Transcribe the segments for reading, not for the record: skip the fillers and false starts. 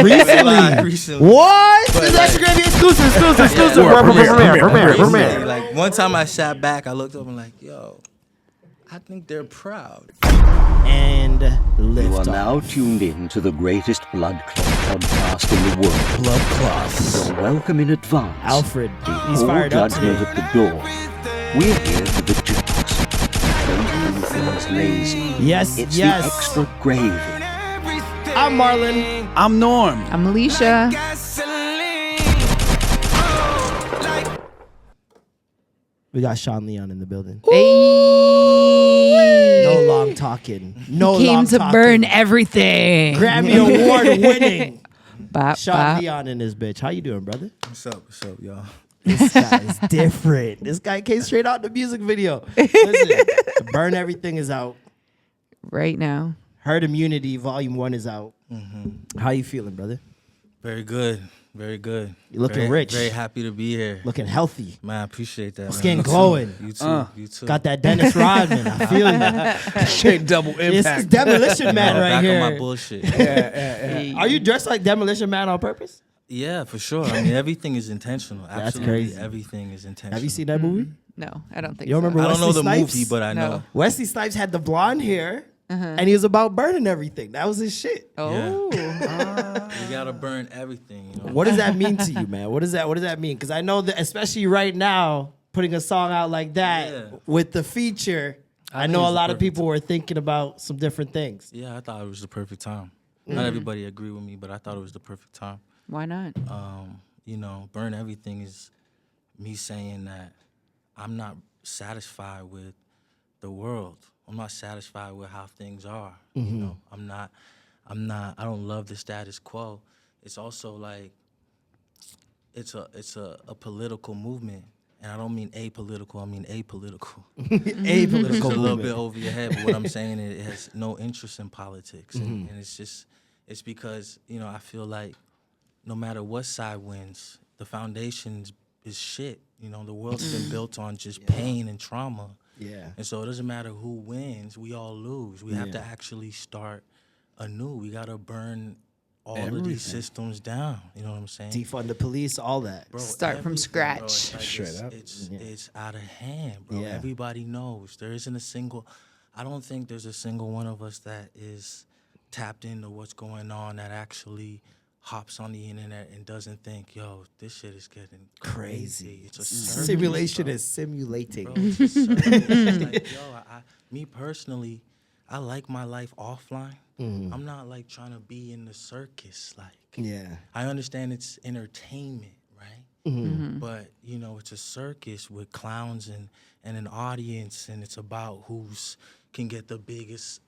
Recently. What? This is actually Grammy exclusive. Premiere. Like one time I sat back, I looked up and like, yo, I think they're proud. And lift You are off. now tuned in to the greatest blood clot podcast in the world. Blood clots. You're welcome in advance. Alfred, he's All fired up judgment today. at the door. We're here for the jokes. Don't do things lazy. Yes, It's yes. the extra gravy. I'm Marlon. I'm Norm. I'm Alicia. We got Sean Leon in the building. Hey. No long talking. No Came long to talking. burn everything. Grammy Award winning Bop, Sean bop. Leon in this bitch. How you doing, brother? What's up, y'all? This guy is different. This guy came straight out the music video. Listen, Burn Everything is out. Right now. Herd Immunity Volume 1 is out. How you feeling, brother? Very good. Very good. You looking very, rich. Very happy to be here. Looking healthy. Man, I appreciate that. Skin man. glowing. You too. You too. Got that Dennis Rodman. I feel you. Straight double This impact. is Demolition Man right back here. on my bullshit. Are you dressed like Demolition Man on purpose? Yeah, for sure. I mean, everything is intentional. Absolutely, crazy. everything is intentional. Have you seen that movie? No, I don't think You so. remember I don't know Wesley the Snipes? movie, but I know. No. Wesley Snipes had the blonde hair, and he was about burning everything. That was his shit. Oh. You gotta burn everything. You know. What does that mean to you, man? What does that mean? Because I know that, especially right now, putting a song out like that Yeah. with the feature, I think know it's a the lot of perfect people were thinking about some different things. Yeah, I thought it was the perfect time. Not everybody agree with me, but I thought it was the perfect time. Why not? You know, burn everything is me saying that I'm not satisfied with the world. I'm not satisfied with how things are. You know, I don't love the status quo. It's also like it's a political movement. And I don't mean apolitical, I mean apolitical. It's Apolitical a little movement. bit over your head, but what I'm saying is it has no interest in politics. And it's because, you know, I feel like no matter what side wins, the foundation is shit. You know, the world's been built on just pain and trauma. Yeah. And so it doesn't matter who wins, we all lose. We have to actually start anew. We got to burn all of these systems down. You know what I'm saying? Defund the police, all that. Bro, Start from everything, bro, scratch. it's like Straight up. It's out of hand, bro. Yeah. Everybody knows. There isn't a single, I don't think there's a single one of us that is tapped into what's going on that actually hops on the internet and doesn't think, yo, this shit is getting crazy. It's a circus, Simulation bro. is simulating. Bro, it's a circus. It's like, yo, me personally, I like my life offline. I'm not like trying to be in the circus. Like, Yeah. I understand it's entertainment, right? But you know, it's a circus with clowns and an audience, and it's about who's can get the biggest,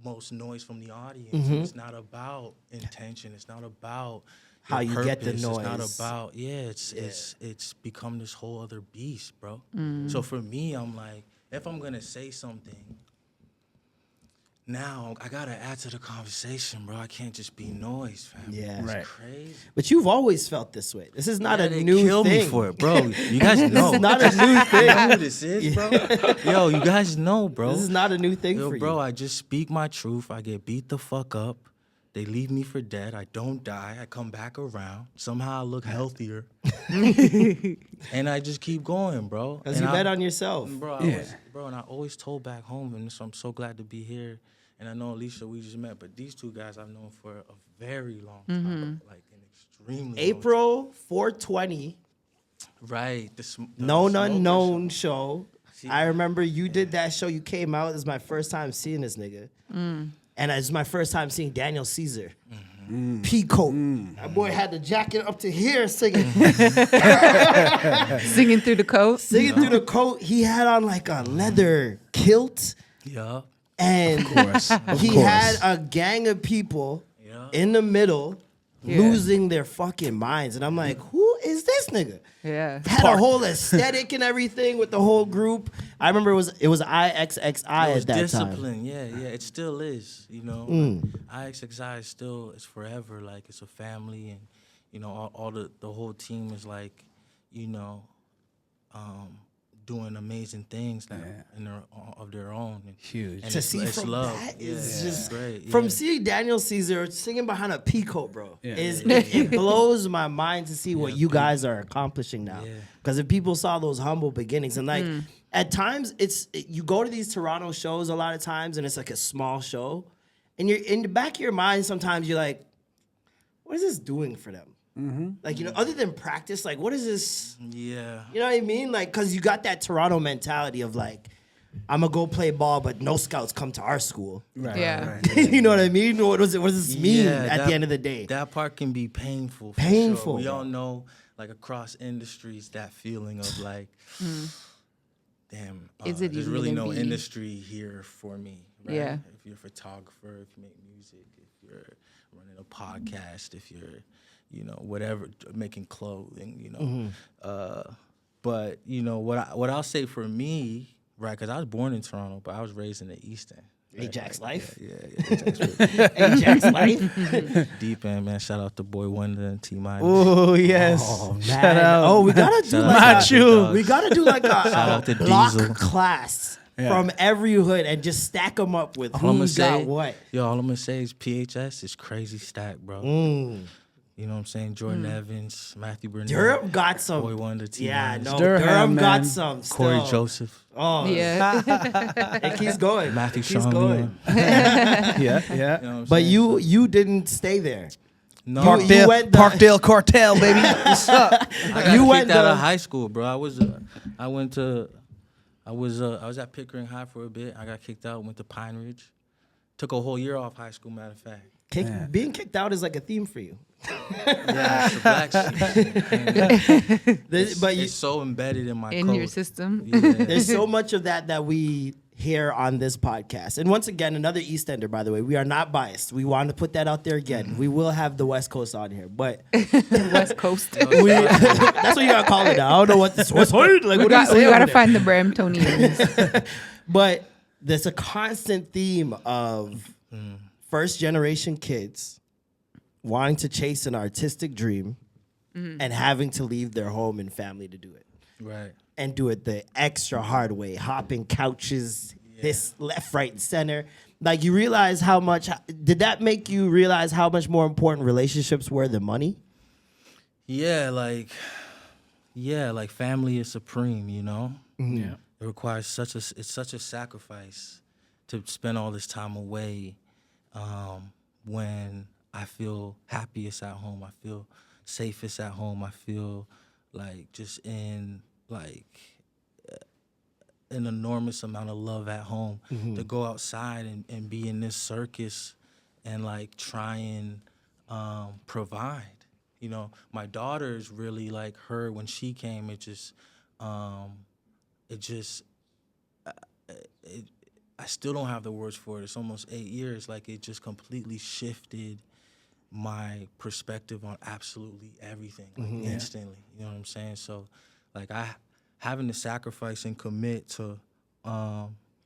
most noise from the audience. It's not about intention. It's not about How your you get the purpose. It's not noise. about it's become this whole other beast, bro. So for me, I'm like, if I'm gonna say something. Now I gotta add to the conversation, bro. I can't just be noise, fam. Yeah. It's Right. crazy. But you've always felt this way. This is not Yeah, a they new kill thing. me for it, bro. You guys know. It's not a new thing. You know who this is, bro? Yo, you guys know, bro. This is not a new thing Yo, for bro, you. I just speak my truth. I get beat the fuck up. They leave me for dead. I don't die. I come back around. Somehow I look healthier. And I just keep going, bro. Because And you I- bet on yourself. Bro, and I always told back home, and so I'm so glad to be here. And I know Alicia, we just met, but these two guys I've known for a very long time, like an extremely April 420, long time. Right. The Known Smoker Unknown show. show. See, I remember you did that show. You came out. This is my first time seeing this nigga. And it's my first time seeing Daniel Caesar. Peacoat. That boy had the jacket up to here singing. Singing through the coat. Singing through the coat. He had on like a leather kilt. Yeah. And Of he course. had a gang of people Yeah. in the middle Yeah. losing their fucking minds. And I'm like, who is this nigga? Yeah. Had a whole aesthetic and everything with the whole group. I remember it was IXXI It was at that time. discipline, yeah, it still is, you know. IXXI is still, it's forever, like it's a family, and you know, all the whole team is like, you know, doing amazing things now of their own. And, Huge. and To it's, see it's from love. that Yeah, is it's just great. from yeah. seeing Daniel Caesar singing behind a peacoat, bro. Yeah. It blows my mind to see what you guys are accomplishing now. Yeah. Because if people saw those humble beginnings and like at times you go to these Toronto shows a lot of times and it's like a small show, and you're in the back of your mind sometimes you're like, what is this doing for them? Like, you know, other than practice, like, what is this? Yeah. You know what I mean? Like, because you got that Toronto mentality of like, I'm gonna go play ball, but no scouts come to our school. Right. Yeah. You know what I mean? What does this mean Yeah, at the end of the day? That part can be painful. For Painful, Sure. We bro. all know, like across industries, that feeling of like, damn, Is it there's even really gonna no be- industry here for me. Right? Yeah. If you're a photographer, if you make music, if you're running a podcast, if you're, you know, whatever, making clothing, you know. But you know what I'll say for me, right? Because I was born in Toronto, but I was raised in the East End. Ajax life. Yeah, Ajax. Ajax life. Deep end, man. Shout out to Boy Wonder and T Minus. Oh yes. Shout out. Oh, we gotta do Shout out like to Big Dogs. we gotta do like a out to block Diesel. class from every hood and just stack them up with All I'm who's gonna got say, what. Yo, all I'm gonna say is pwEJR is crazy stack, bro. You know what I'm saying? Jordan Evans, Matthew Burnett, Durham got some. Boy Wonder, T Yeah, Minus, no, Durham, Durham got man. some. Corey still. Joseph, Oh, Yeah. it keeps going. Matthew it keeps Sean going. Leon. Yeah. You know what I'm But saying? you didn't stay there. no, You went the- Parkdale Cartel, baby. What's up? I got you kicked went out the- of high school, bro. I was at Pickering High for a bit. I got kicked out, went to Pine Ridge. Took a whole year off high school, matter of fact. Being kicked out is like a theme for you. Yeah, it's the black sheep. But It's so embedded in my In code. your system. Yeah. there's so much of that we hear on this podcast. And once again, another East Ender, by the way. We are not biased. We want to put that out there again. We will have the West Coast on here, but West Coast. that's what you gotta call it now. I don't know what this West Side. Like, we what do you say over gotta there? find the Bramptonians. But there's a constant theme of first generation kids wanting to chase an artistic dream and having to leave their home and family to do it. Right. And do it the extra hard way, hopping couches, this left, right, and center. Like, you realize how much, did that make you realize how much more important relationships were than money? Yeah, like family is supreme, you know? Yeah. It requires it's such a sacrifice to spend all this time away when I feel happiest at home. I feel safest at home. I feel like just in like an enormous amount of love at home. To go outside and be in this circus and like try and provide. You know, my daughter's really like her when she came. I still don't have the words for it. It's almost 8 years. Like, it just completely shifted my perspective on absolutely everything, like instantly. You know what I'm saying? So, like, having to sacrifice and commit to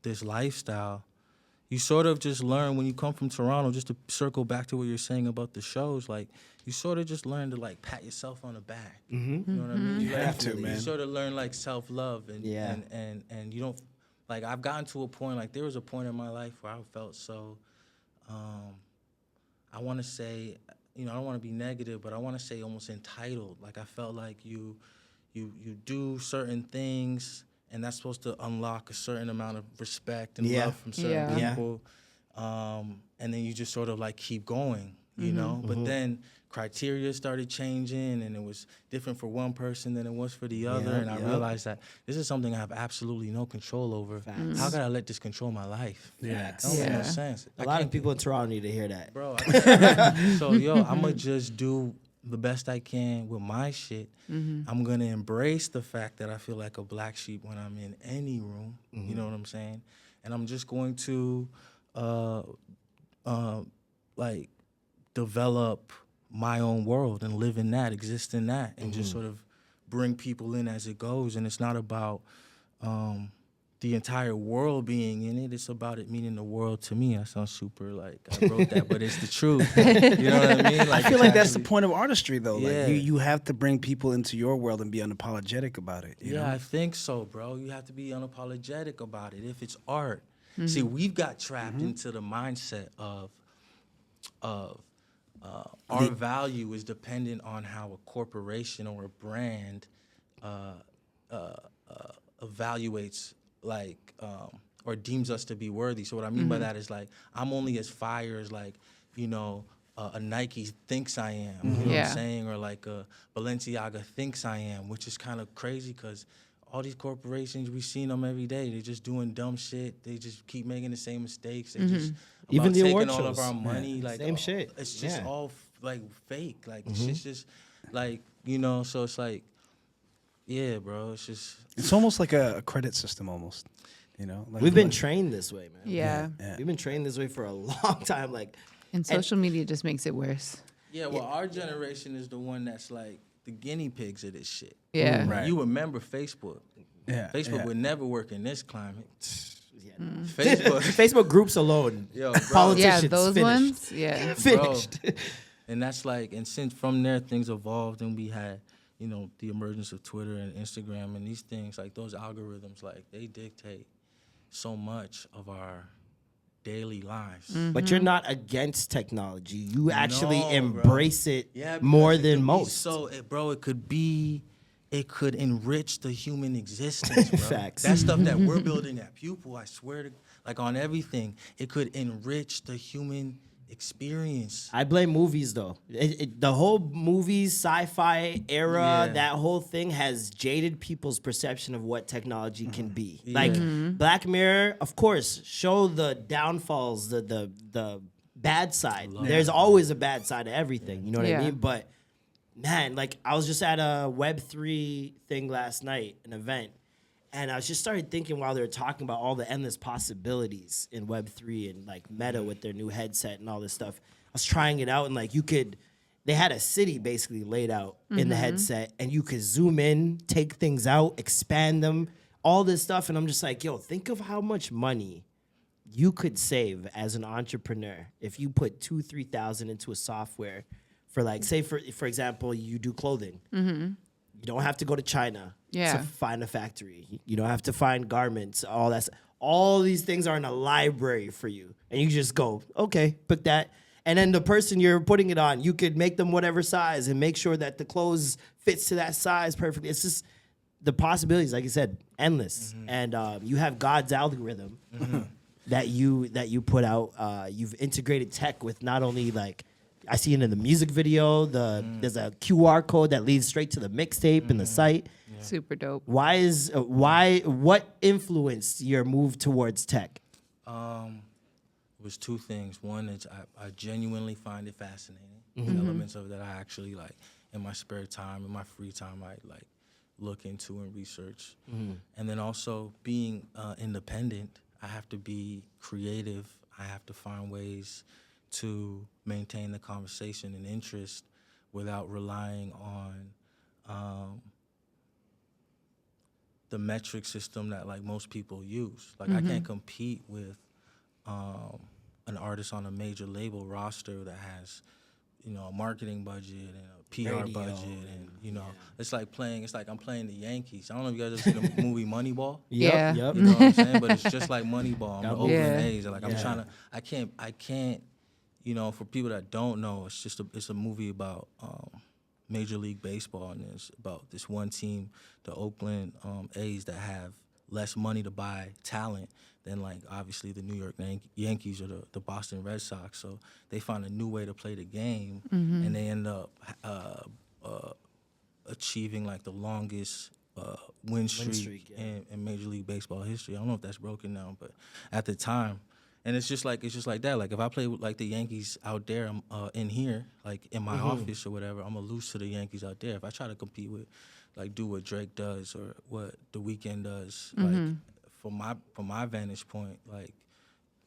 this lifestyle, you sort of just learn when you come from Toronto, just to circle back to what you're saying about the shows, like, you sort of just learn to, like, pat yourself on the back. You know what I mean? You have to, man. You sort of learn, like, self-love. And you don't, like, I've gotten to a point, like, there was a point in my life where I felt so, I want to say, you know, I don't want to be negative, but I want to say almost entitled. Like, I felt like you do certain things, and that's supposed to unlock a certain amount of respect and love from certain people. And then you just sort of, like, keep going, you know? But then criteria started changing, and it was different for one person than it was for the other. And I realized that this is something I have absolutely no control over. How could I let this control my life? Yeah. That don't make no sense. A lot of people in Toronto need to hear that. Bro, so, I'm going to just do the best I can with my shit. I'm going to embrace the fact that I feel like a black sheep when I'm in any room. You know what I'm saying? And I'm just going to, like, develop my own world and live in that, exist in that, and just sort of bring people in as it goes. And it's not about the entire world being in it. It's about it meaning the world to me. I sound super like I wrote that, but it's the truth. You know what I mean? I feel it's like that's the actually- point of artistry, though. Yeah. Like you have to bring people into your world and be unapologetic about it. You Yeah, know? I think so, bro. You have to be unapologetic about it if it's art. See, we've got trapped into the mindset of our value is dependent on how a corporation or a brand evaluates or deems us to be worthy. So what I mean by that is like I'm only as fire as like a Nike thinks I am. You know what Yeah. I'm saying? Or like a Balenciaga thinks I am, which is kind of crazy because all these corporations, we seen them every day. They're just doing dumb shit. They just keep making the same mistakes. They just Even about the taking award all of shows. our money. Yeah. Like Same shit. It's just Yeah. all like fake. Like it's just like So it's like, yeah, bro. It's just It's almost like a credit system, almost. You know, like We've been trained this way, man. Yeah. We've been trained this way for a long time. Like, And social media just makes it worse. yeah. Well, our generation is the one that's like the guinea pigs of this shit. Yeah. Right. You remember Facebook? Yeah, Facebook yeah. would never work in this climate. yeah. Facebook, Facebook groups alone. yo, bro. Yeah, Politicians those finished. ones. Yeah. Finished. And that's like, and since from there things evolved and we had, the emergence of Twitter and Instagram and these things, like those algorithms, like they dictate so much of our daily lives. But you're not against technology. You actually No, bro. embrace it Yeah, more because it than could be most. So, bro, it could enrich the human existence, bro. Facts. That stuff that we're building at Pupil, I swear to, like on everything, it could enrich the human experience. I blame movies though. The whole movies, sci-fi era, Yeah. that whole thing has jaded people's perception of what technology can be. Yeah. Like Black Mirror, of course, show the downfalls, the bad side. There's always a bad side to everything. You know what I Yeah. mean? But man, like I was just at a Web3 thing last night, an event. And I just started thinking while they were talking about all the endless possibilities in Web3 and like Meta with their new headset and all this stuff. I was trying it out and like they had a city basically laid out in the headset and you could zoom in, take things out, expand them, all this stuff. And I'm just like, yo, think of how much money you could save as an entrepreneur if you put $2,000-3,000 into a software for like, say for example, you do clothing. You don't have to go to China Yeah. to find a factory. You don't have to find garments, all that. All these things are in a library for you. And you just go, okay, pick that. And then the person you're putting it on, you could make them whatever size and make sure that the clothes fits to that size perfectly. It's just the possibilities, like you said, endless. And you have God's algorithm that you put out. You've integrated tech with not only like, I see it in the music video. There's a QR code that leads straight to the mixtape and the site. Super dope. What influenced your move towards tech? It was two things. One is I genuinely find it fascinating. The elements of that I actually like in my spare time, in my free time, I like look into and research. And then also being independent, I have to be creative. I have to find ways to maintain the conversation and interest without relying on the metric system that like most people use. Like I can't compete with an artist on a major label roster that has, a marketing budget and a PR Radio budget and it's like I'm playing the Yankees. I don't know if you guys ever seen the movie Moneyball. Yeah. Yep. You know what I'm saying? But it's just like Moneyball. I'm the Oakland Yeah. A's. And like I'm trying to I can't for people that don't know, it's a movie about Major League Baseball, and it's about this one team, the Oakland A's, that have less money to buy talent than like obviously the New York Yankees or the Boston Red Sox. So they find a new way to play the game, and they end up achieving like the longest win streak in Major League Baseball history. I don't know if that's broken now, but at the time. And it's just like that. Like if I play with like the Yankees out there, in here, like in my office or whatever, I'm gonna lose to the Yankees out there. If I try to compete with, like, do what Drake does or what The Weeknd does, like from my vantage point, like,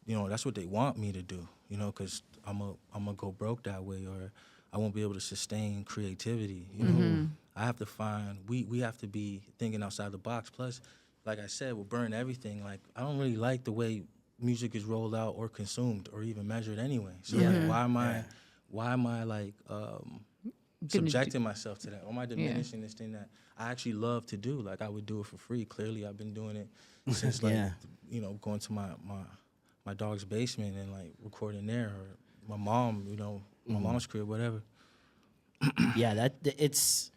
that's what they want me to do, because I'm gonna go broke that way, or I won't be able to sustain creativity. I have to find we have to be thinking outside the box. Plus, like I said, with Burn Everything, like I don't really like the way music is rolled out or consumed or even measured anyway. So like, why am I like subjecting myself to that? Or am I diminishing this thing that I actually love to do? Like I would do it for free. Clearly, I've been doing it since like you know, going to my dog's basement and like recording there, or my mom, you know, my mom's crib, whatever. Yeah, it's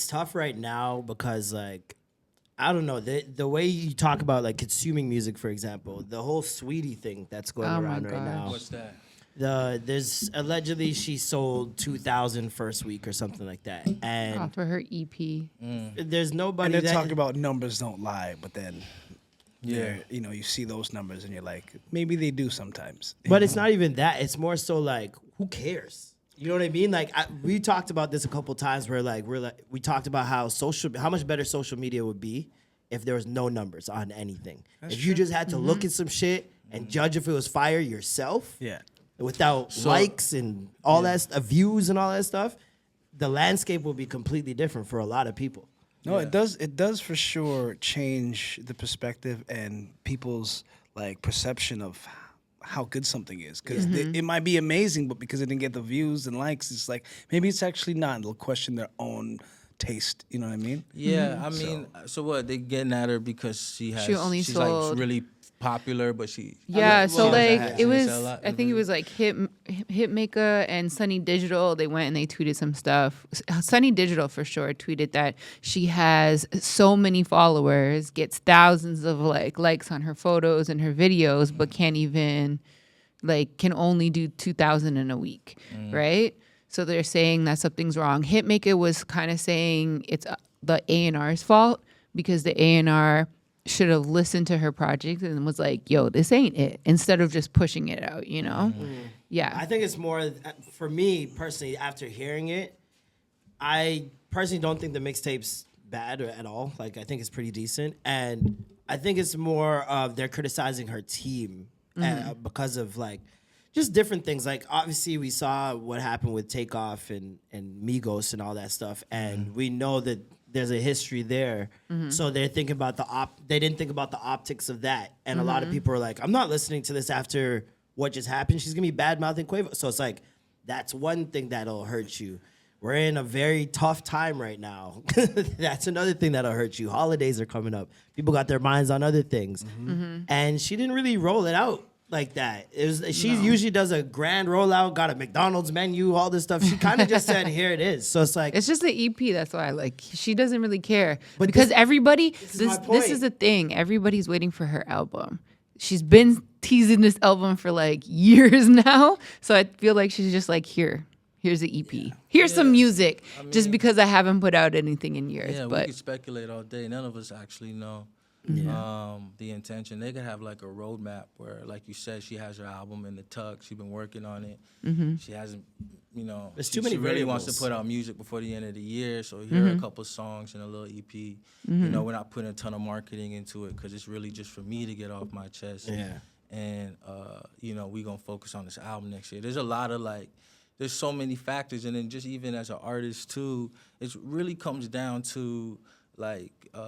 tough right now because like I don't know the way you talk about like consuming music, for example, the whole Sweetie thing that's going around right now. What's that? There's allegedly she sold 2,000 first week or something like that, and for her EP. there's nobody. And they're that, talking about numbers don't lie, but then, you know, you see those numbers and you're like, maybe they do sometimes. But it's not even that. It's more so like, who cares? You know what I mean? Like we talked about this a couple times where we talked about how much better social media would be if there was no numbers on anything. If you just had to look at some shit and judge if it was fire yourself. Yeah. Without likes and all that views and all that stuff, the landscape will be completely different for a lot of people. No, it does. It does for sure change the perspective and people's like perception of how good something is. Because it might be amazing, but because it didn't get the views and likes, it's like maybe it's actually not. They'll question their own taste. You know what I mean? Yeah, I mean, so what? They getting at her because she's sold- like really popular, but she So like it was, sell a lot. I think it was like Hitmaker and Sunny Digital. They went and they tweeted some stuff. Sunny Digital for sure tweeted that she has so many followers, gets thousands of likes on her photos and her videos, but can't even can only do 2,000 in a week, right? So they're saying that something's wrong. Hitmaker was kind of saying it's the A&R's fault because the A&R should have listened to her project and was like, yo, this ain't it, instead of just pushing it out, you know? Yeah. I think it's more, for me personally, after hearing it, I personally don't think the mixtape's bad at all. Like, I think it's pretty decent. And I think it's more of they're criticizing her team because of, like, just different things. Like, obviously, we saw what happened with Takeoff and Migos and all that stuff. And we know that there's a history there. So they're thinking about they didn't think about the optics of that. And a lot of people are like, I'm not listening to this after what just happened. She's gonna be bad-mouthing Quavo. So it's like, that's one thing that'll hurt you. We're in a very tough time right now. That's another thing that'll hurt you. Holidays are coming up. People got their minds on other things. And she didn't really roll it out like that. She usually does a grand rollout, got a McDonald's menu, all this stuff. She kind of just said, here it is. So it's like, It's just the EP. That's why she doesn't really care. But because this is my point. this is the thing. Everybody's waiting for her album. She's been teasing this album for like years now. So I feel like she's just like, here's the EP. Here's some music. Just because I haven't put out anything in years. Yeah, we but could speculate all day. None of us actually know the intention. They could have like a roadmap where, like you said, she has her album in the tuck. She's been working on it. She hasn't, you know, There's too many she really wants variables. to put out music before the end of the year. So here are a couple songs and a little EP. You know, we're not putting a ton of marketing into it because it's really just for me to get off my chest. Yeah. And you know, we gonna focus on this album next year. There's a lot of there's so many factors, and then just even as an artist too, it really comes down to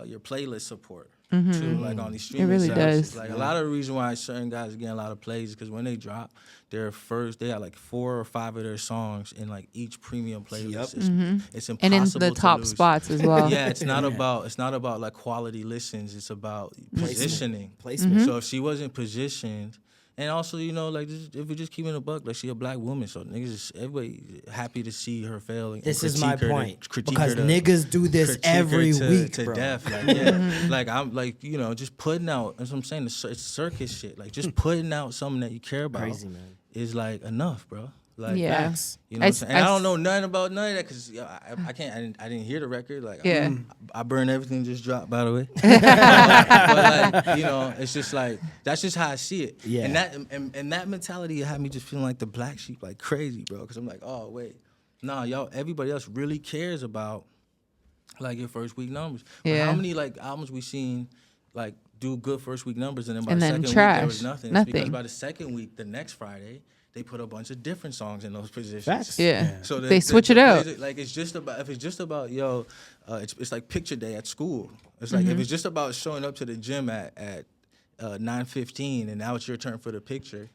your playlist support. Too, like on these streaming really services. does. Like a lot of the reason why certain guys are getting a lot of plays is because when they drop they got like 4 or 5 of their songs in like each premium playlist. It's impossible and in the to top lose. spots as well. Yeah, it's not about like quality listens. It's about positioning. Placement. So if she wasn't positioned, and also, you know, like if we're just keeping a buck, like she a black woman, so everybody happy to see her fail. And This is my critique her point. critique Because her to- niggas do this critique her every week, to bro. death. Like, yeah, like I'm like, you know, just putting out. That's what I'm saying. It's circus shit. Like just putting out something that you care about Crazy, man. is like enough, bro. Like, Yeah. Facts. you know what I'm saying? And I don't know nothing about none of that because I can't. I didn't hear the record. Like, Yeah. I Burn Everything just dropped, by the way. But like, you know, it's just like that's just how I see it. Yeah. And that mentality had me just feeling like the black sheep, like crazy, bro. Because I'm like, oh wait, nah, y'all. Everybody else really cares about like your first week numbers. But Yeah. how many like albums we seen like do good first week numbers and then by And the then second week there trash. was nothing. It's because Nothing. by the second week, the next Friday, they put a bunch of different songs in those positions. Facts. Yeah. So They switch it up. Like it's just about it's like picture day at school. It's like if it's just about showing up to the gym at 9:15 and now it's your turn for the picture,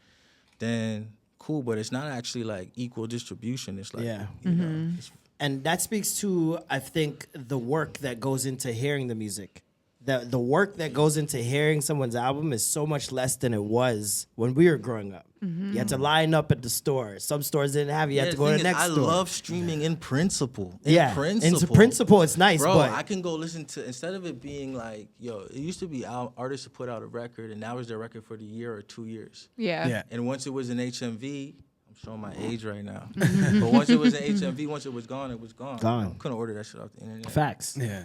then cool. But it's not actually like equal distribution. It's like you know, it's, And that speaks to, I think, the work that goes into hearing the music. The work that goes into hearing someone's album is so much less than it was when we were growing up. You had to line up at the store. Some stores didn't have it. You had to go to the next store. I love streaming in principle. In principle, it's nice, bro. but I can go listen to, instead of it being like, yo, it used to be artists to put out a record, and that was their record for the year or 2 years. Yeah. And once it was in HMV, I'm showing my age right now. But once it was in HMV, once it was gone, it was gone. Gone. I couldn't order that shit off the internet. facts. Yeah.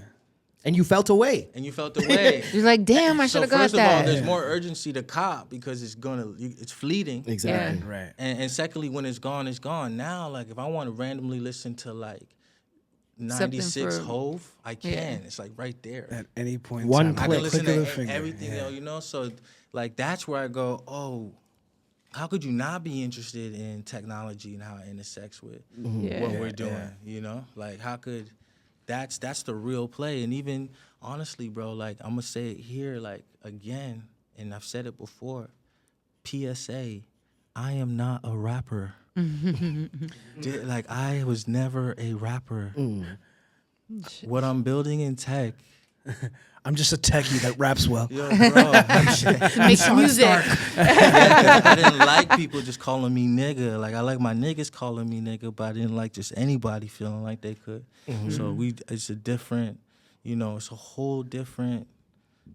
And you felt away. And you felt the way. You're like, damn, I So should have got first of all, that. there's more urgency to cop because it's fleeting. Exactly. Yeah. Right. And secondly, when it's gone, it's gone. Now, like, if I want to randomly listen to, like, Something 96 for- Hove, I can. Yeah. It's, like, right there. At any point, One in time, I click. can listen click of the to finger. everything, Yeah. you know? So, like, that's where I go, oh, how could you not be interested in technology and how it intersects with Yeah. what we're doing, you know? Like, how could... That's the real play. And even, honestly, bro, like, I'm going to say it here, like, again, and I've said it before, PSA, I am not a rapper. Like, I was never a rapper. What I'm building in tech... I'm just a techie that raps well. Yo, bro, Makes music. I didn't like people just calling me nigga. Like, I like my niggas calling me nigga, but I didn't like just anybody feeling like they could. So it's a different, you know, it's a whole different,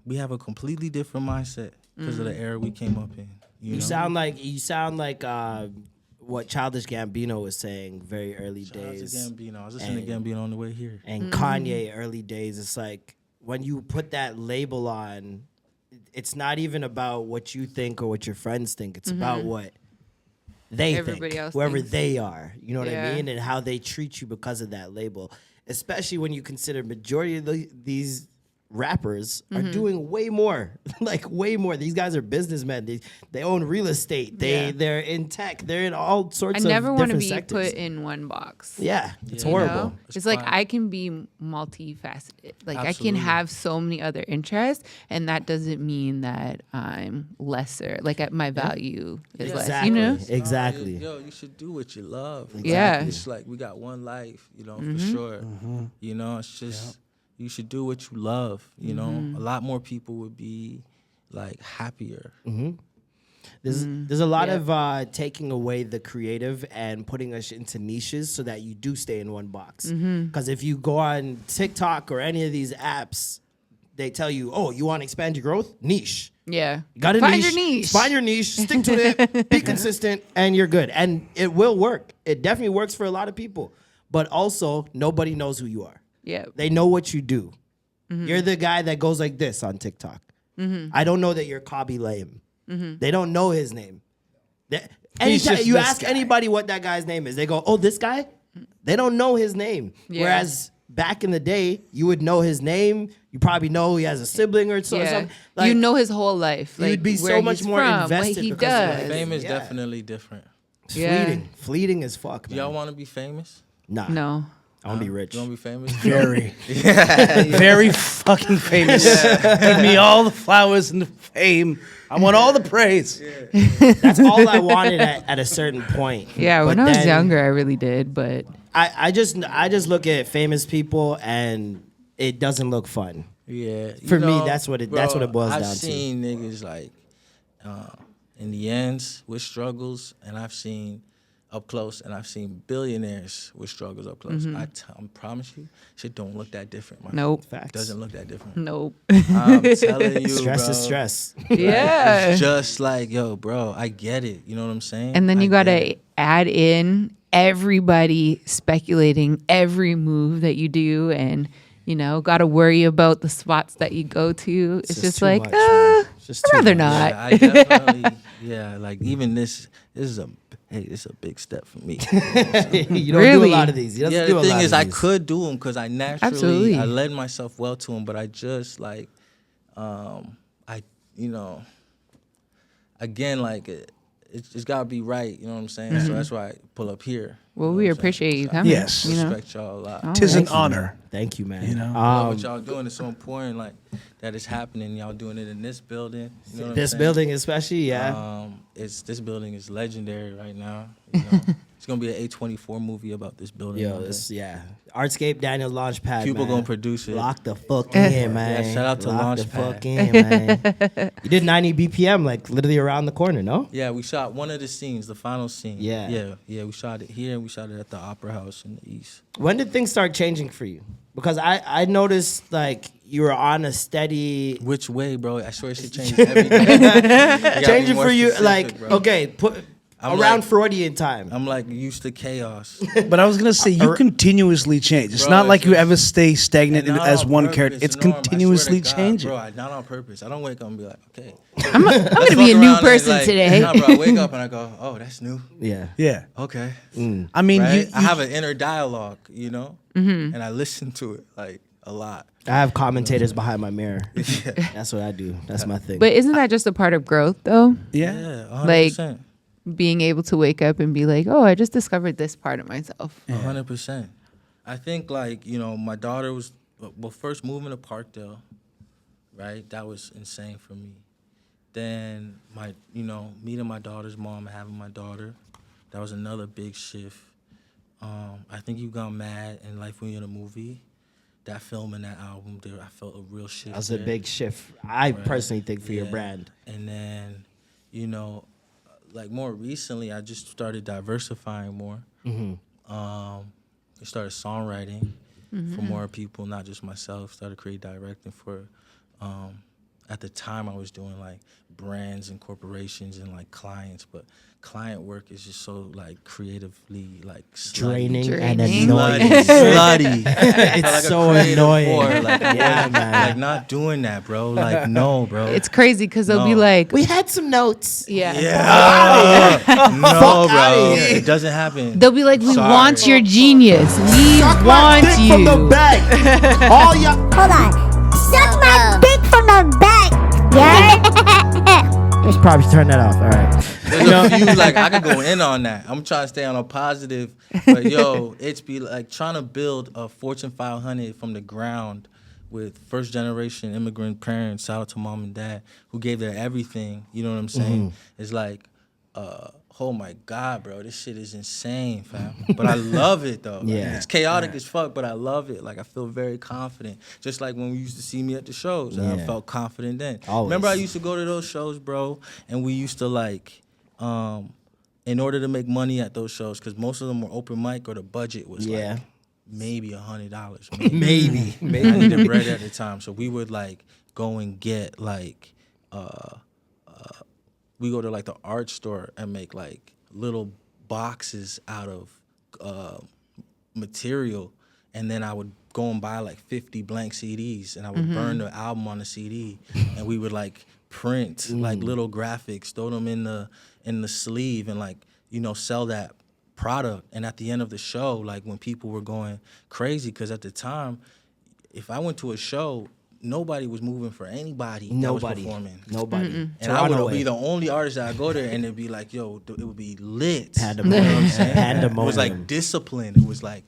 we have a completely different mindset because of the era we came up in. You know? You sound like what Childish Gambino was saying very early Shout out to days. Gambino. I was listening to Gambino on the way here. And Kanye early days. It's like when you put that label on, it's not even about what you think or what your friends think. It's about what they Everybody think, else whoever thinks. they are. You know what I Yeah. mean? And how they treat you because of that label. Especially when you consider majority of these rappers are doing way more, like way more. These guys are businessmen. They own real estate. They're in tech. They're in all sorts I of never want to different be sectors. put in one box. Yeah, it's you horrible. know? It's It's like fine. I can be multifaceted. Like I Absolutely. can have so many other interests, and that doesn't mean that I'm lesser. Like my value is less. Exactly. You know? Exactly. Yo, you should do what you love. Yeah. It's like we got one life, you know, for sure. You know, it's just you should do what you love. You know, a lot more people would be like happier. There's a lot of taking away the creative and putting us into niches so that you do stay in one box. Because if you go on TikTok or any of these apps, they tell you, oh, you want to expand your growth? Niche. Yeah. You got a Find niche. your niche. Find your niche. Stick to it. Be consistent, and you're good. And it will work. It definitely works for a lot of people. But also, nobody knows who you are. Yeah. They know what you do. You're the guy that goes like this on TikTok. I don't know that you're Kobe Lame. They don't know his name. Anytime just you this ask guy. anybody what that guy's name is, they go, "Oh, this guy." They don't know his name. Yeah. Whereas back in the day, you would know his name. You probably know he has a sibling or so, Yeah. something. Like, you know his whole life. Like you'd be where so much he's more from, invested what he because of does. it. Fame is Yeah. definitely different. it's Yeah. fleeting as fuck. Do Man. y'all want to be famous? Nah, No. I want to be rich. You want to be famous? Very, very fucking famous. Give me all the flowers and the fame. I want all the praise. That's all I wanted at a certain point. Yeah, when But I was then younger, I really did, but I just look at famous people and it doesn't look fun. Yeah. For me, that's what it boils down to. I've seen niggas like in the ends with struggles, and I've seen up close, and I've seen billionaires with struggles up close. I promise you, shit don't look that different. My Nope. Facts. doesn't look that different. nope. I'm telling you, Stress bro. is stress. Yeah. It's just like, yo, bro, I get it. You know what I'm saying? And then you I got get to it. add in everybody speculating every move that you do, and got to worry about the spots that you go to. It's just too like, much, man. It's just I'd too rather much. not. Yeah, I definitely, like even this is it's a big step for me. You don't do Really? a lot of these. He doesn't Yeah, do the a thing lot is, of I these. could do them because I naturally, Absolutely. I led myself well to them, but I just again, like it's got to be right. You know what I'm saying? So that's why I pull up here. Well, You know we what I'm appreciate saying? you So coming. Yes. You know? Respect y'all a lot. Tis an Thank you, honor. man. Thank you, man. You know? I love what y'all doing. It's so important, like that it's happening. Y'all doing it in this building. You know what This I'm saying? building, especially, yeah. This building is legendary right now. You know? It's gonna be an A24 movie about this building. Yo, one day. this Artscape Daniel Launchpad. People man. gonna produce it. Lock the fuck in, man. Yeah, shout out to Lock the Launchpad. fuck in, man. You did 90 BPM, like literally around the corner, no? Yeah, we shot one of the scenes, the final scene. Yeah. Yeah. We shot it here and we shot it at the Opera House in the East. When did things start changing for you? Because I noticed like you were on a steady Which way, bro? I swear shit changes every day. You gotta be changing more for you. specific, Like bro. okay, put I'm around like- Freudian time. I'm like used to chaos. But I was gonna say you continuously change. It's Bro, not like it's you just- ever stay stagnant And not as on one purpose, character. It's Norm. I swear to continuously God, changing. Bro, not on purpose. I don't wake up and be like, okay. I'm gonna be a new person today. Nah, bro, I wake up and I go, oh, that's new. Yeah. Yeah. Okay. I mean, Right? you I have an inner dialogue, you know? And I listen to it like a lot. I have commentators behind my mirror. That's what I do. That's my thing. But isn't that just a part of growth, though? yeah. Yeah, 100%. Being able to wake up and be like, oh, I just discovered this part of myself. 100%. I think like, you know, my daughter was, well, first moving to Parkdale, right? That was insane for me. Then meeting my daughter's mom and having my daughter, that was another big shift. I think You Got Mad and Life When You're in a Movie, that film and that album, there I felt a real shift. That was a there. big shift. I personally think for your Yeah. brand. And then, you know, like more recently, I just started diversifying more. I started songwriting for more people, not just myself. Started creating directing for. At the time, I was doing like brands and corporations and like clients, but client work is just so like creatively like Draining and Draining. annoying. slutty. It's so annoying. Like, Yeah, man. Like not doing that, bro. Like no, bro. It's crazy because they'll be No. like, We had some notes. yeah. No, bro. here. It doesn't happen. They'll be like, we Sorry. want your genius. We Suck my want dick you. from the back. All y'all. Hold on. Suck my dick from the back. Yeah. Let's probably turn that off. All right. There's a few, like, I could go in on that. I'm trying to stay on a positive. But, yo, it's be like trying to build a Fortune 500 from the ground with first-generation immigrant parents, shout out to mom and dad, who gave their everything, you know what I'm saying? It's like, oh, my God, bro, this shit is insane, fam. But I love it, though. Like, Yeah. it's chaotic as fuck, but I love it. Like, I feel very confident. Just like when we used to see me at the shows, and I Yeah. felt confident then. Always. Remember I used to go to those shows, bro, and we used to, like, in order to make money at those shows, because most of them were open mic or the budget was, Yeah. like, maybe $100. Maybe. I needed bread at the time, so we would like go and get like, we go to like the art store and make like little boxes out of material, and then I would go and buy like 50 blank CDs, and I would burn the album on the CD, and we would like print like little graphics, throw them in the sleeve, and like sell that product. And at the end of the show, like when people were going crazy, because at the time, if I went to a show, nobody was moving for anybody that was performing. Nobody. And I would be the only artist that I go there, and it'd be like, yo, it would be lit. Pandemonium. You know what I'm saying? Pandemonium. It was like discipline. It was like,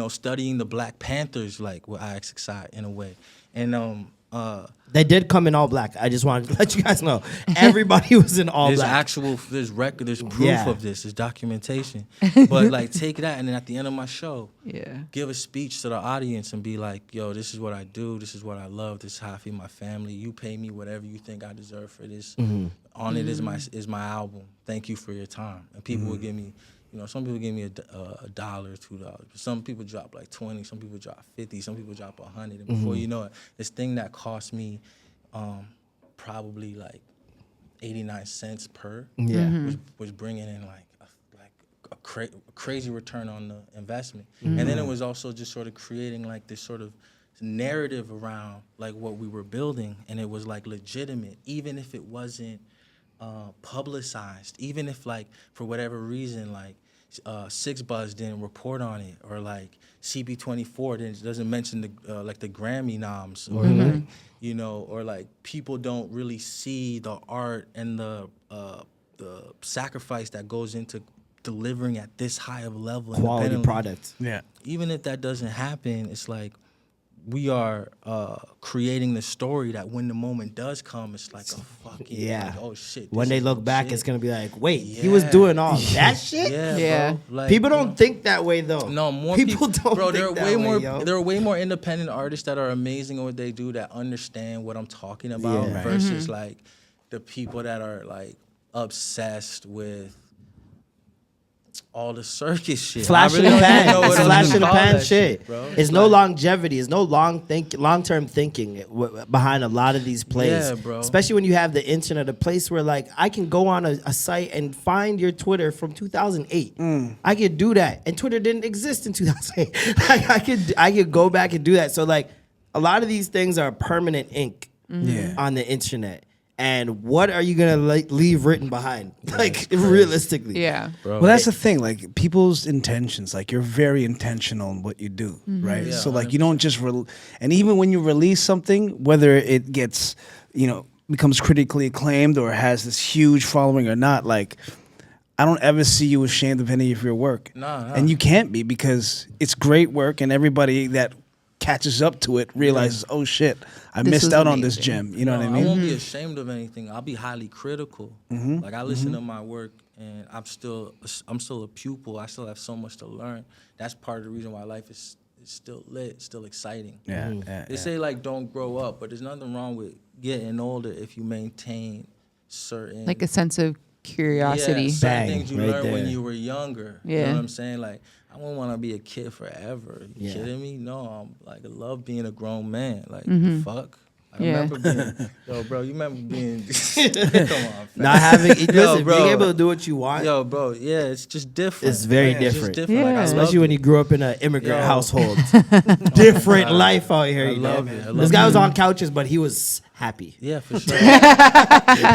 studying the Black Panthers, like with IXXI in a way. And They did come in all black. I just wanted to let you guys know. Everybody was in all there's black. there's record, there's proof Yeah. of this, there's documentation. But like take that, and then at the end of my show, give a speech to the audience and be like, yo, this is what I do, this is what I love, this is how I feed my family. You pay me whatever you think I deserve for this. On it is my album. Thank you for your time. And people will give me, some people give me $1, $2. But some people drop like 20, some people drop 50, some people drop 100. And before you know it, this thing that cost me probably like 89 cents per was bringing in like a crazy return on the investment. And then it was also just sort of creating like this sort of narrative around like what we were building, and it was like legitimate, even if it wasn't publicized, even if like for whatever reason like Six Buzz didn't report on it, or like CB24 doesn't mention the like the Grammy noms, or like or like people don't really see the art and the sacrifice that goes into delivering at this high of a level, Quality independently. product. Yeah. Even if that doesn't happen, it's like we are creating the story that when the moment does come, it's like a fucking Yeah. like, oh shit. When this they is look back, legit. it's gonna be like, wait, he was Yeah. doing all that shit. Yeah. Bro. Like, People you don't know, think that way though. No, more people don't bro, think there are that way way, more. yo. There are way more independent artists that are amazing at what they do that understand what I'm talking about Yeah. Right. versus like the people that are like obsessed with all the circus shit. Flash I in really the don't even pan. know what It's else flash to in the call pan that shit. bro. It's no longevity. It's no long-term thinking behind a lot of these plays. Yeah, bro. Especially when you have the internet, a place where like I can go on a site and find your Twitter from 2008. I could do that, and Twitter didn't exist in 2008. Like, I could go back and do that. So like a lot of these things are permanent ink on the internet. And what are you gonna leave written behind? Like realistically, Yeah. Bro. Well, that's the thing. Like people's intentions, like you're very intentional in what you do, right? Yeah, so like you don't just and even when you release something, whether it gets, becomes critically acclaimed or has this huge following or not, like I don't ever see you ashamed of any of your work. Nah. And you can't be because it's great work, and everybody that catches up to it realizes, oh shit, I This missed was out on this amazing. gem. You know what I mean? won't be ashamed of anything. I'll be highly critical. Like I listen to my work, and I'm still a pupil. I still have so much to learn. That's part of the reason why life is still lit, still exciting. Yeah. They say like don't grow up, but there's nothing wrong with getting older if you maintain certain Like a sense of curiosity. Yeah, certain Bang, things you right learned when there. you were younger. You Yeah. know what I'm saying? Like I won't want to be a kid forever. You Yeah. kidding me? No, I'm like I love being a grown man. Like Mm-hmm. fuck. I Yeah. remember being yo, bro. You remember being come on, not having listen, bro. being able to do what you want. yo, bro. Yeah, it's just different. It's very It's just different. different. Like, I Yeah. love Especially when it. you grew up in an immigrant Yo. household. Different life out here. I you know? love it. I This love guy it. was on couches, but he was happy. Yeah, for sure.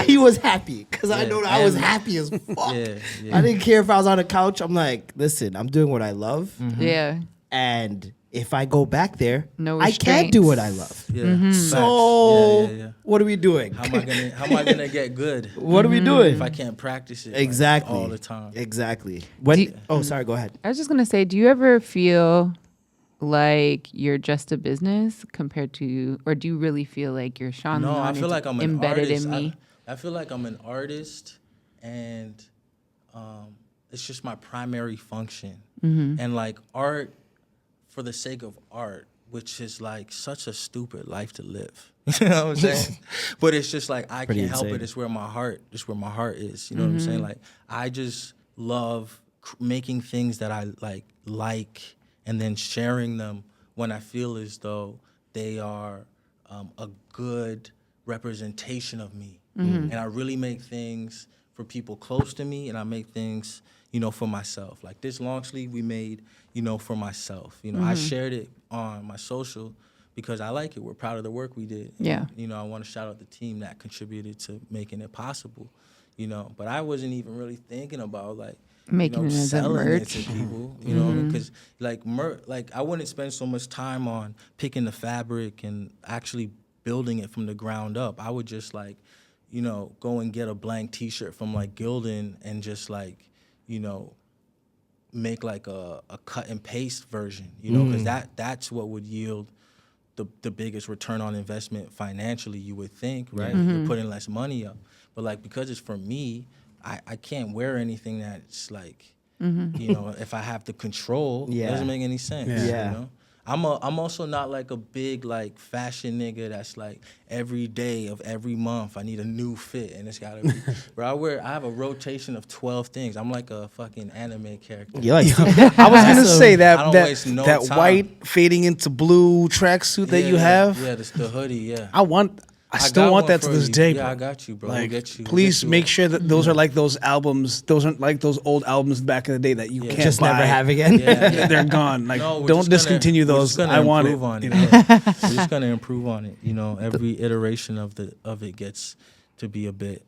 He was happy because I Yeah. know that I was And- happy as fuck. Yeah, yeah. I didn't care if I was on a couch. I'm like, listen, I'm doing what I love, Yeah. and if I go back there, No I can't do restraints. what I love. Yeah. Mm-hmm. Facts. So, Yeah. what are we doing? How am I gonna get good What are we doing? if I can't practice it like, Exactly. all the time? Exactly. When? Do you- Sorry. Go ahead. I was just gonna say, do you ever feel like you're just a business compared to, or do you really feel like you're Sean? No, I Leon, feel it's like I'm an embedded artist. in me. I feel like I'm an artist, and it's just my primary function. And like art, for the sake of art, which is like such a stupid life to live. You know what I'm saying? But it's just like I Pretty can't help insane. it. It's where my heart is. You know what I'm saying? Like I just love making things that I like, and then sharing them when I feel as though they are a good representation of me. And I really make things for people close to me, and I make things, for myself. Like this long sleeve we made, for myself. I shared it on my social because I like it. We're proud of the work we did. Yeah. And, I want to shout out the team that contributed to making it possible. But I wasn't even really thinking about like Making it as a selling merch. it to people, because like I wouldn't spend so much time on picking the fabric and actually building it from the ground up. I would just like, go and get a blank T-shirt from like Gildan and just like, make like a cut and paste version, because that's what would yield the biggest return on investment financially, you would think, right? You're putting less money up. But like because it's for me, I can't wear anything that's like, if I have the control, it Yeah. doesn't make any sense. Yeah. I'm also not like a big like fashion nigga that's like every day of every month I need a new fit and it's gotta be. Bro, I have a rotation of 12 things. I'm like a fucking anime character. You like? I was gonna say I that don't that, waste no that time. white fading into blue tracksuit that you have. Yeah, the hoodie. Yeah. I still got want one that to for this you. day, Yeah, bro. I got you, bro. Like, We'll get you. please make sure that those are like those albums. Those aren't like those old albums back in the day that you can't Just buy. never have again. Yeah. They're gone. Like, No, we're don't just gonna- discontinue we're those. just gonna I want it. improve on you it. know? Yeah. We're just gonna improve on it. Every iteration of it gets to be a bit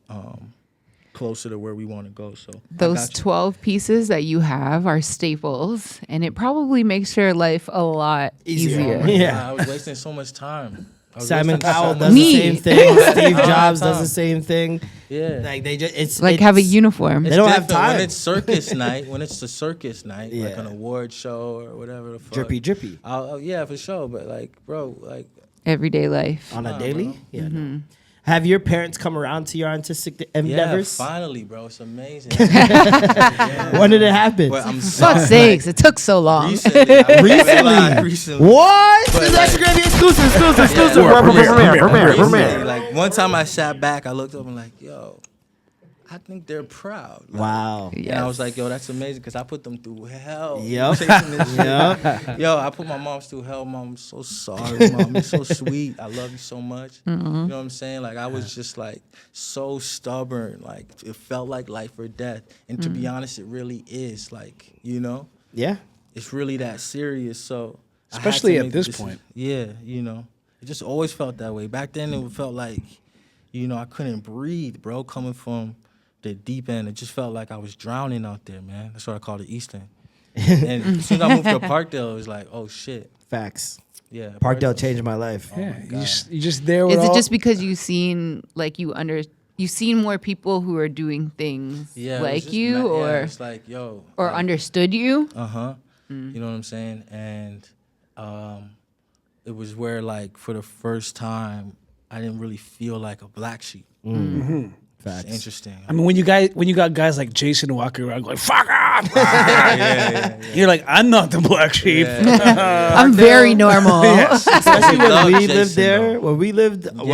closer to where we want to go. So I Those got you. 12 pieces that you have are staples, and it probably makes your life a lot easier. Yeah. I was wasting so much time. Simon listening to Cowell someone- does Me. the same thing. Steve Jobs time. does the same thing. Yeah. Like they just it's Like have a it's- uniform. They don't have different time. when it's circus night. When it's the circus night, like Yeah. an award show or whatever the fuck. Drippy Yeah, for sure. But like, bro, like, Everyday life. on a Nah, daily. bro. Yeah. No. Have your parents come around to your artistic endeavors? yeah, finally, bro, it's amazing. When did it happen? But I'm Fuck's sakes, it took so long. Recently, recently. What? But This is like- actually gonna be exclusive. Recently, like one time I sat back, I looked up and like, yo, I think they're proud. Like, Wow. And I was like, yo, that's amazing because I put them through hell. Yep. Chasing this shit. Yep. Yo, I put my moms through hell. Mom, I'm so sorry, Mom. You're so sweet. I love you so much. You know what I'm saying? Like, I was just like so stubborn. Like, it felt like life or death. And to be honest, it really is. Like, you know, Yeah. it's really that serious. So, I had to Especially at make the this decision. point. Yeah, you know, it just always felt that way. Back then, it felt like, you know, I couldn't breathe, bro, coming from the deep end. It just felt like I was drowning out there, man. That's what I call the East End. And as soon as I moved to Parkdale, it was like, oh shit, Facts. yeah. Parkdale changed my life. Yeah, you just there with Is it all. just because you've seen you've seen more people who are doing things Yeah, it was like just you yeah, or it's like, yo, or like, understood you? You know what I'm saying? And it was where like for the first time, I didn't really feel like a black sheep. Facts. It's interesting. I mean, when you got guys like Jason walking around going "fuck off," yeah. you're like, I'm not the black sheep. I'm very normal. Especially when love we Jason, lived there, though. when we Yeah,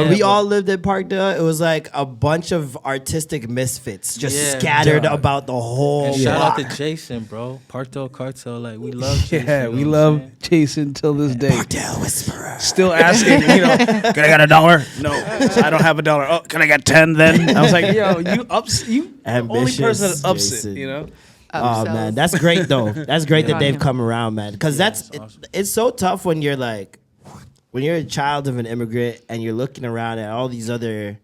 we but- all lived in Parkdale, it was like a bunch of artistic misfits just Yeah, scattered dog. about the whole And shout out block. to Jason, bro. Parkdale Cartel, like we love Jason. Yeah, you know we what love I'm saying? Jason till this day. Parkdale Whisperer. Still asking, can I got $1? No, I don't have $1. Oh, can I get 10 then? I was like, yo, you the only person that ups Jason. it, you know? Oh man, that's great though. That's great that they've come around, man. Because it's so tough when you're like, when you're a child of an immigrant and you're looking around at all these other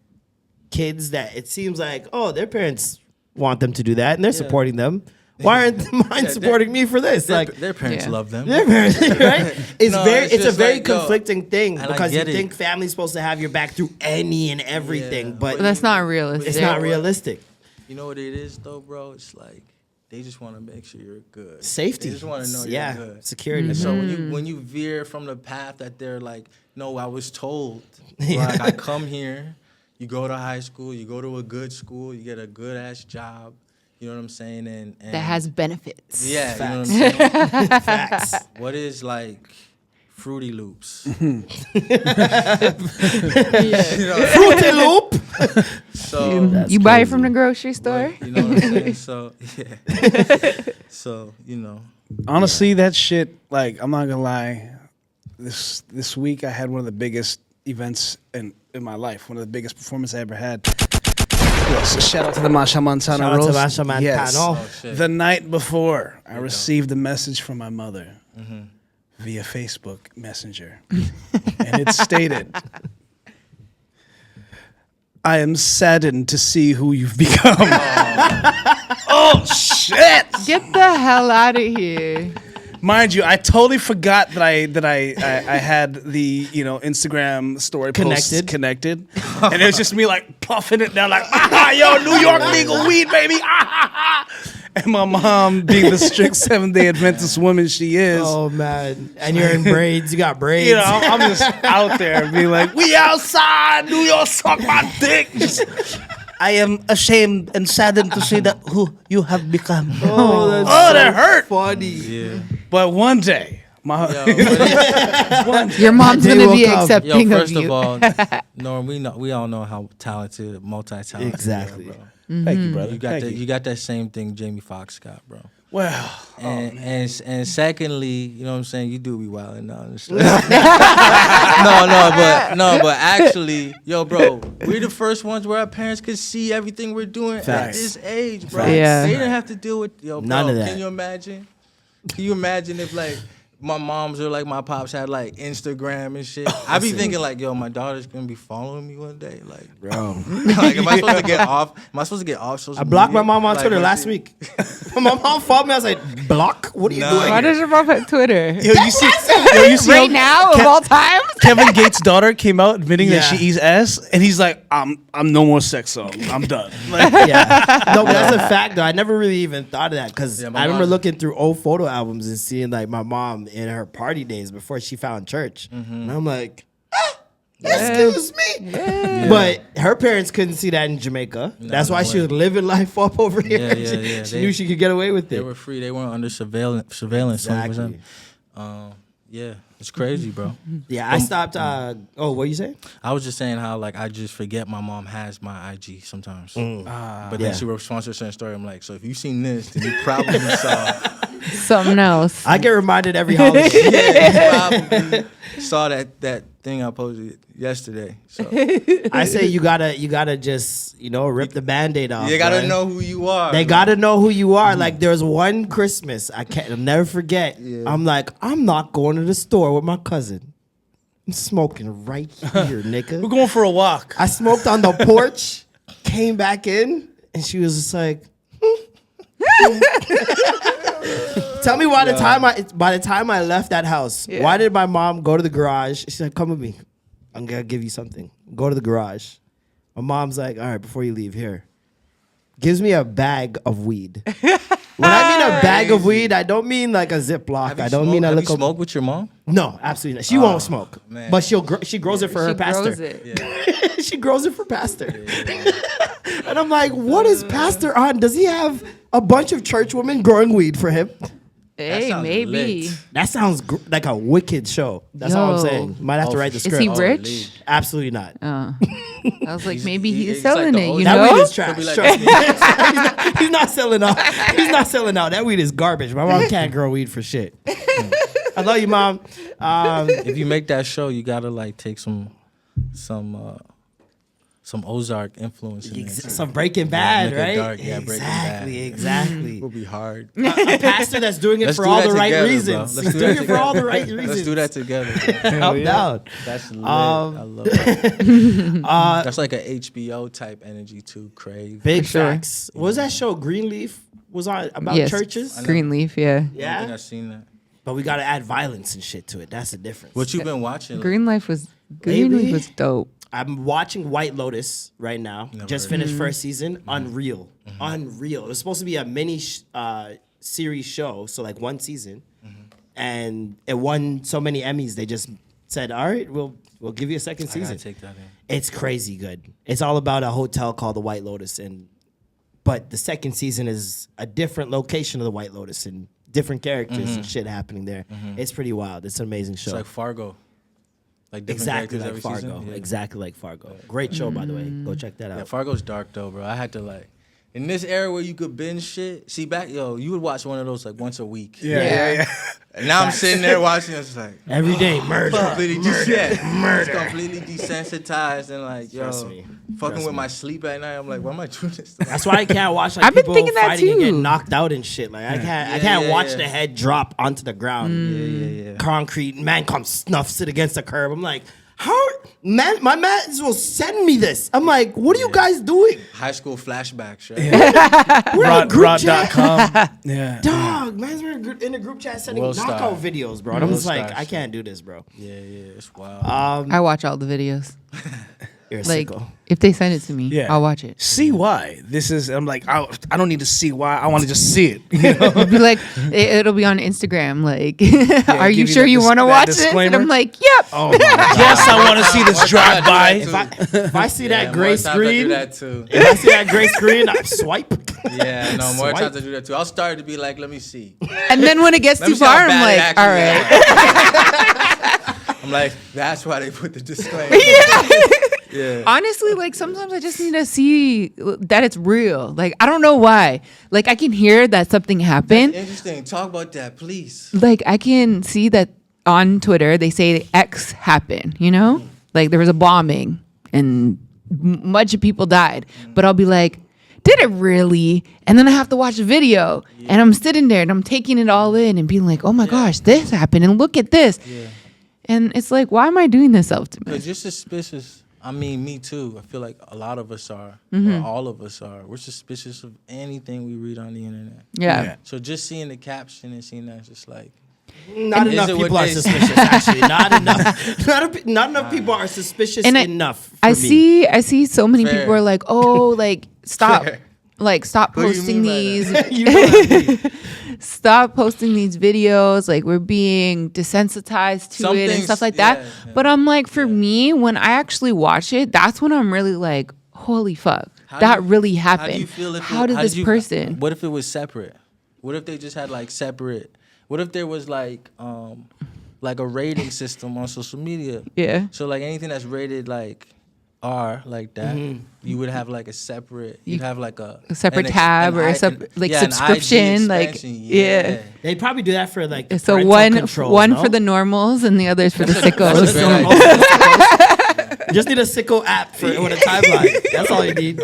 kids that it seems like, oh, their parents want them to do that and they're supporting them. Why aren't mine supporting me for this? Like Their parents Yeah. love them. their parents, right? It's No, it's a just very like, yo, conflicting thing and I because you get it. think family's supposed to have your back through any and everything, Yeah, but But that's not realistic. it's not realistic. You know what it is though, bro? It's like they just want to make sure you're good. Safety. They just want to know Yeah. you're good. Security. And so when you veer from the path that they're like, no, I was told. Like I come here, you go to high school, you go to a good school, you get a good ass job. You know what I'm saying? And That has benefits. yeah, you know what I'm saying? Facts. What is like Fruity Loops? Fruity Loop. So You buy it from the grocery store? you know what I'm saying? So yeah. So, you know. Honestly, that shit, like, I'm not gonna lie. This week I had one of the biggest events in my life, one of the biggest performances I ever had. Yes, shout out to the Masha Montana Shout out to Rose. Masha Montana. Yes. Oh, shit. The night before, I received a message from my mother via Facebook Messenger. And it stated, I am saddened to see who you've become. Oh, shit! Get the hell out of here. Mind you, I totally forgot that I had the Instagram story posts connected, and it was just me like puffing it down like, yo, New York legal weed, baby, and my mom, being the strict Seventh-day Adventist woman she is, Oh man, and you're in braids. You got braids. I'm just out there being like, we outside, New York, suck my dick. I am ashamed and saddened to see that who you have become. That hurt. funny. Yeah. But one day, Your mom's day gonna will be come. accepting Yo, of first you. of all, Norm, we all know how talented, multi-talented Exactly. you are, bro. Thank you, brother. You got that same thing Jamie Foxx got, bro. Well, And secondly, you know what I'm saying, you do be wilding out. But actually, yo, bro, we're the first ones where our parents could see everything we're doing at Facts. this age, bro. Yeah. They didn't have to deal with bro, None of that. Can you imagine? Can you imagine if like my moms or like my pops had like Instagram and shit? I be thinking like, yo, my daughter's gonna be following me one day, like, Bro, like, am I supposed to get off? Am I supposed to get off social I blocked my media? mom on Like, Twitter what last she- week. My mom followed me. I was like, block? What are you doing? Why does your mom have Twitter? Yo, you see Right now, of all times? Kevin Gates' daughter came out admitting that Yeah. she eats ass, and he's like, I'm no more sex, so I'm done. Like, Yeah. No, but that's a fact, though. I never really even thought of that because Yeah, my I remember mom- looking through old photo albums and seeing like my mom in her party days before she found church. And I'm like, excuse me. But her parents couldn't see that in Jamaica. That's why no she way. was living life up over here. Yeah, yeah, yeah. She knew she could get away with They it. were free. They weren't under surveillance. Exactly. 100%. Yeah, it's crazy, bro. Yeah, I stopped. What you say? I was just saying how like I just forget my mom has my IG sometimes. But Yeah. then she responds to a certain story. I'm like, so if you seen this, then you probably saw. Something else. I get reminded every holiday. Yeah, you probably saw that thing I posted yesterday. So I say you gotta just rip the Band-Aid off. you gotta man. know who you are. They gotta know who you are. Like there was one Christmas I'll never forget. I'm like, I'm not going to the store with my cousin. I'm smoking right here, nigga. we're going for a walk. I smoked on the porch, came back in, and she was just like, tell me by the time I left that house, why did my mom go to the garage? She said, come with me. I'm gonna give you something. Go to the garage. My mom's like, all right, before you leave here, gives me a bag of weed. When I mean a bag of weed, I don't mean like a Ziploc. I don't mean a Have you little. smoked with your mom? No, absolutely not. She won't smoke, man. but she grows it for her She pastor. grows it. She grows it for pastor. And I'm like, what is pastor on? Does he have a bunch of church women growing weed for him? Hey, sounds maybe. lit. That sounds like a wicked show. That's all I'm Yo. saying. Might have to write the Is script. he Oh, rich? lead. Absolutely not. I was like, maybe he's he's like selling the it. old- You That know? weed is trash. He'll be like- Trust me. He's not selling out. He's not selling out. That weed is garbage. My mom can't grow weed for shit. I love you, mom. If you make that show, you gotta like take some Ozark influence in there. Some Breaking Bad, make it right? dark. Yeah, Breaking Bad. Exactly. It'll be hard. A pastor that's doing it Let's for do all that the right together, bro. reasons. Let's He's do doing that it for all the together. right reasons. Let's do that together. I'm down. That's lit. I love that. That's like an HBO type energy too. Crave. Big For sure. facts. What was that show Greenleaf was on about Yes. churches? Greenleaf, yeah. I don't think Yeah. I've seen that. But we got to add violence and shit to it. That's the difference. What you been watching? Greenleaf was Maybe. dope. I'm watching White Lotus right now. Just finished first season. Mm-hmm. Unreal. Unreal. It was supposed to be a mini series show, so like one season. Mm-hmm. And it won so many Emmys, they just said, all right, we'll give you a second I gotta season. take that in. It's crazy good. It's all about a hotel called the White Lotus, but the second season is a different location of the White Lotus and different characters and shit happening there. It's pretty wild. It's an amazing show. It's like Fargo. Like different Exactly characters like every Fargo. season. Yeah. Exactly like Fargo. Great show, by the way. Go check that Yeah, out. Fargo's dark though, bro. I had to like in this era where you could binge shit. See back, you would watch one of those like once a week. Yeah. And now I'm sitting there watching. It's like Every day, murder. completely murder. Completely desensitized and like Trust me. fucking with my sleep at night. I'm like, why am I doing this? That's why I can't watch like I've been people thinking that fighting and too. get knocked out and shit. Like I can't Yeah, watch yeah. the head drop onto the ground. Yeah. Concrete man comes snuffs it against the curb. I'm like, how man? My man will send me this. I'm like, what are you guys doing? High school flashbacks, right? We're in a group chat. Rod.com. Yeah. Dog, man's in a group chat sending World knockout Star. videos, bro. And I'm World just like, Star I shit. can't do this, bro. Yeah, it's wild. I watch all the videos. You're a Like, sicko. if they send it to me, Yeah. I'll watch it. See why this is. I'm like, I don't need to see why. I want to just see it. You know? It'll be like, it'll be on Instagram. Like, are give you you sure that you want to that watch it? And disclaimer. I'm like, yep. Oh my God. Yes, I want to see this drive by. If I see that Yeah, gray more times I do screen, that too. if I see that gray screen, I swipe. Yeah, no, more Swipe. times I do that too. I'll start to be like, let me see. And then when it gets Let me too see how far, I'm like, bad it all right. actually is. I'm like, that's why they put the disclaimer. Yeah. Honestly, like sometimes I just need to see that it's real. Like I don't know why. Like I can hear that something happened. Interesting. Talk about that, please. Like I can see that on Twitter they say X happened. You know, like there was a bombing and much of people died. But I'll be like, did it really? And then I have to watch the video, and I'm sitting there and I'm taking it all in and being like, oh my gosh, this happened, and look at this. And it's like, why am I doing this self to me? Because you're suspicious. I mean, me too. I feel like a lot of us are, Mm-hmm. or all of us are. We're suspicious of anything we read on the internet. Yeah. So just seeing the caption and seeing that, just like, Not Is enough it what people are they say? suspicious. Actually, not enough. Not enough people are suspicious And enough. For I me. see so many Fair. people are like, oh, like stop, Fair. like stop What do you posting mean by these, You know what I mean? stop posting these videos. Like we're being desensitized to Some it and things- stuff like that. yeah, yeah. But I'm like, for me, when I actually watch it, that's when I'm really like, holy fuck, How do that you- really how happened. do you feel if How it- did how this you- person? What if it was separate? What if they just had like separate? What if there was like a rating system on social media? Yeah. So like anything that's rated like R like that, you would have like a separate. You'd have like a separate an tab or a like an IG subscription, like, expansion, yeah. They probably do that for like the So parental one controls, no? for the normals and the others for the That's a sickos. great idea. You just need a sicko app for with a timeline. That's all you need.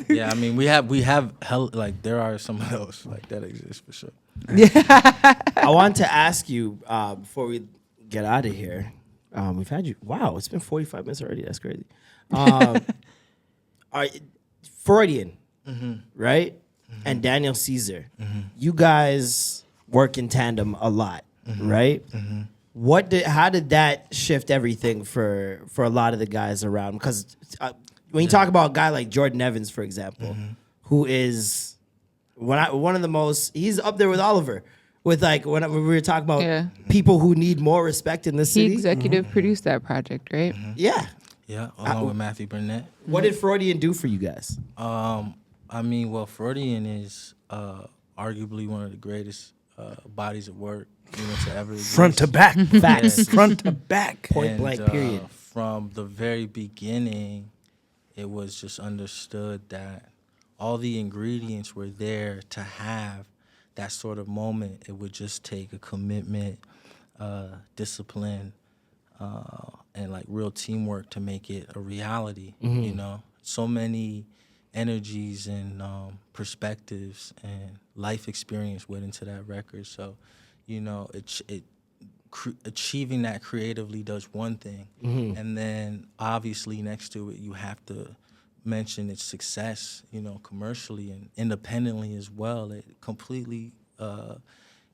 Yeah, I mean we have hell, like there are some of those like that exist for sure. I want to ask you before we get out of here. We've had you. Wow, it's been 45 minutes already. That's crazy. Freudian, right? And Daniel Caesar. You guys work in tandem a lot, right? How did that shift everything for a lot of the guys around? Because when you talk about a guy like Jordan Evans, for example, who is one of the most, he's up there with Oliver. With like when we were talking about Yeah. people who need more respect in the He city. executive produced that project, right? Yeah. Yeah, along with Matthew Burnett. What did Freudian do for you guys? I mean, well, Freudian is arguably one of the greatest bodies of work to ever exist. Front to back. Facts. Front to back. Point blank, period. From the very beginning, it was just understood that all the ingredients were there to have that sort of moment. It would just take a commitment, discipline, and like real teamwork to make it a reality. You know, so many energies and perspectives and life experience went into that record. So, you know, achieving that creatively does one thing, and then obviously next to it you have to mention its success, you know, commercially and independently as well. It completely,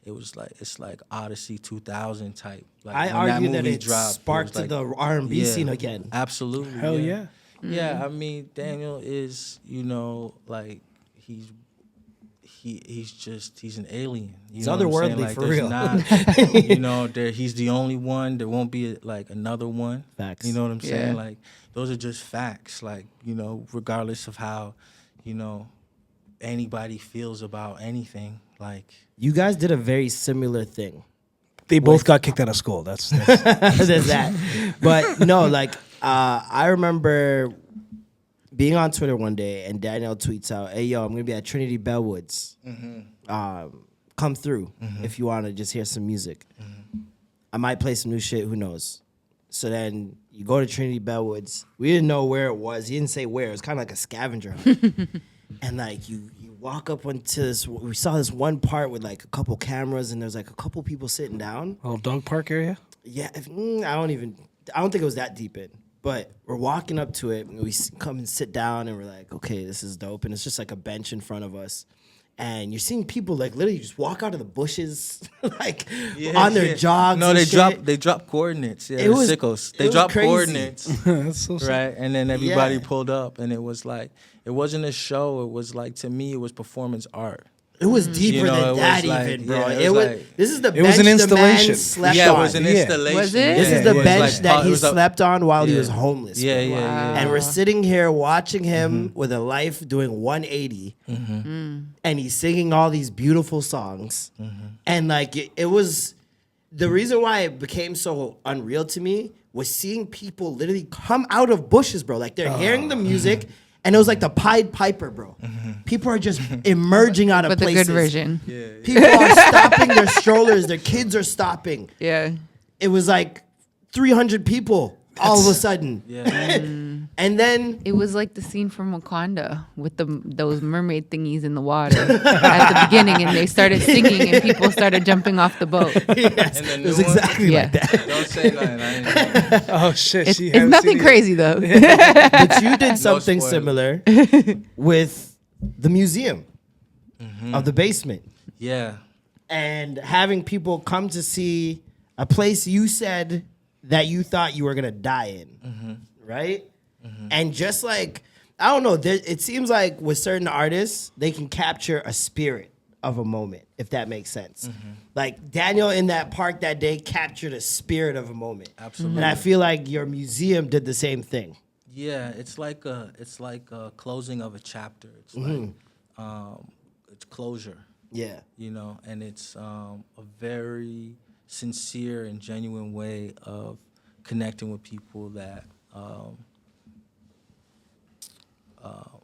it's like Odyssey 2000 type. Like I when argue that movie it dropped, sparked was like, the R&B scene again. Absolutely. Hell yeah. Yeah, I mean, Daniel is, you know, like he's an alien. He's know what I'm saying? otherworldly Like, for there's real. Not, you know, he's the only one. There won't be like another one. Facts. You know what I'm saying? Yeah. Like those are just facts. Like, you know, regardless of how, you know, anybody feels about anything. Like You guys did a very similar thing. They both got kicked out of school. That's There's that. But no, like I remember being on Twitter one day and Daniel tweets out, "Hey yo, I'm gonna be at Trinity Bellwoods. Come through if you want to just hear some music. I might play some new shit. Who knows?" So then you go to Trinity Bellwoods. We didn't know where it was. He didn't say where. It was kind of like a scavenger hunt. And like you walk up onto this. We saw this one part with like a couple cameras, and there's like a couple people sitting down. little dog park area. Yeah, I don't think it was that deep in. But we're walking up to it, and we come and sit down, and we're like, okay, this is dope. And it's just like a bench in front of us. And you're seeing people like literally just walk out of the bushes, like on their jogs. No, and they shit. dropped coordinates. Yeah, It was- sickles. it They was dropped crazy. coordinates. That's so sick. Right, and then everybody Yeah. pulled up, and it was like, it wasn't a show. It was like, to me, it was performance art. It was deeper You know, it than was that, like- even, bro. yeah, it it was. was like- This is the It bench was an the installation. man slept Yeah, on. it was an Yeah. installation. Was it? This Yeah, is the it was bench like that it he was a- slept on while he yeah. was homeless. Yeah, bro. yeah, yeah. And we're sitting here watching him with a life doing 180, and he's singing all these beautiful songs. And like it was the reason why it became so unreal to me was seeing people literally come out of bushes, bro. Like they're hearing the music, and it was like the Pied Piper, bro. People are just emerging out of But the places. good version. People are stopping their strollers. Their kids are stopping. Yeah. It was like 300 people all of a sudden. Yeah. And then It was like the scene from Wakanda with those mermaid thingies in the water at the beginning, and they started singing, and people started jumping off the boat. yes, And the it was new one? exactly Yeah. like that. Don't say nothing. I ain't know. Oh shit, It's, she it's hasn't nothing seen it. crazy though. But you did something spoilers. similar with the museum of the basement. Yeah. And having people come to see a place you said that you thought you were gonna die in, right? And just like, I don't know, it seems like with certain artists, they can capture a spirit of a moment, if that makes sense. Like Daniel in that park that day captured a spirit of a moment. Absolutely. And I feel like your museum did the same thing. Yeah, it's like a closing of a chapter. It's like it's closure. Yeah. You know, and it's a very sincere and genuine way of connecting with people that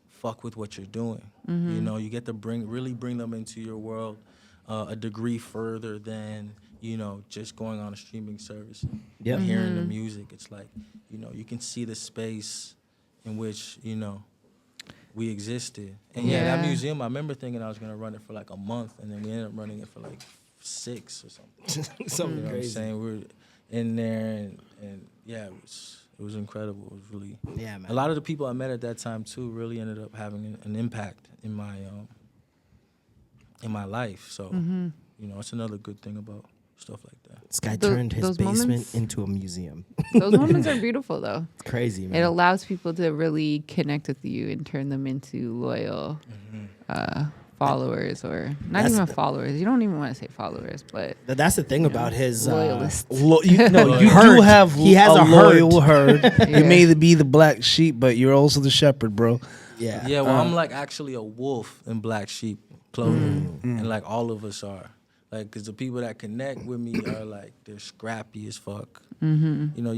fuck with what you're doing. You know, you get to really bring them into your world a degree further than, you know, just going on a streaming service and hearing the music. It's like, you know, you can see the space in which, you know, we existed. And yeah, that museum, I remember thinking I was going to run it for like a month, and then we ended up running it for like 6 or something. Something You know crazy. what I'm saying? We were in there, and yeah, it was incredible. It was really, Yeah, man. a lot of the people I met at that time too really ended up having an impact in my life. So, you know, it's another good thing about stuff like that. This guy Tho- turned his those basement moments- into a museum. Those moments are beautiful though. It's crazy, man. It allows people to really connect with you and turn them into loyal followers, or not That's even the- followers. You don't even want to say followers, but That's the thing about his loyalists. You Herd. do have He has a loyal herd. Yeah. You may be the black sheep, but you're also the shepherd, bro. yeah. Yeah, well, I'm like actually a wolf in black sheep clothing, and like all of us are. Like, cause the people that connect with me are like, they're scrappy as fuck. You know,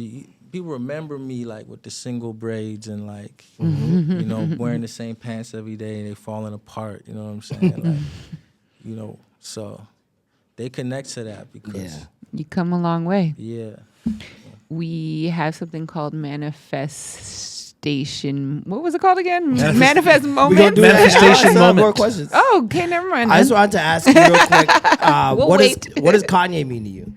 people remember me like with the single braids and like, you know, wearing the same pants every day and they falling apart. You know what I'm saying? Like, you know, so they connect to that because, Yeah. you come a long way. yeah. We have something called manifestation. What was it called again? Manifest moment. Manifestation More moment. questions. Oh, okay, never mind. I just wanted to ask you real quick. We'll what wait. what does Kanye mean to you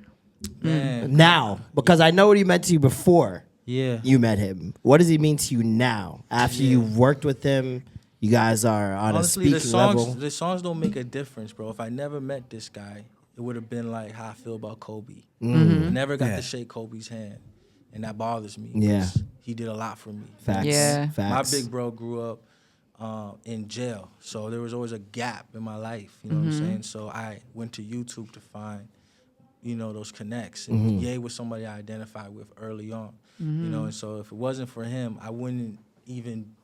Man, now? Because I know what he meant to you before yeah. you met him. What does he mean to you now? After you've worked with him, you guys are on Honestly, a speaking level. the songs don't make a difference, bro. If I never met this guy, it would have been like how I feel about Kobe. I never got to shake Kobe's hand, and that bothers me. 'cause Yeah. he did a lot for me. Facts. Yeah. Facts. My big bro grew up in jail, so there was always a gap in my life. You know what I'm saying? So I went to YouTube to find, you know, those connects. And Ye was somebody I identified with early on. You know, and so if it wasn't for him, I wouldn't even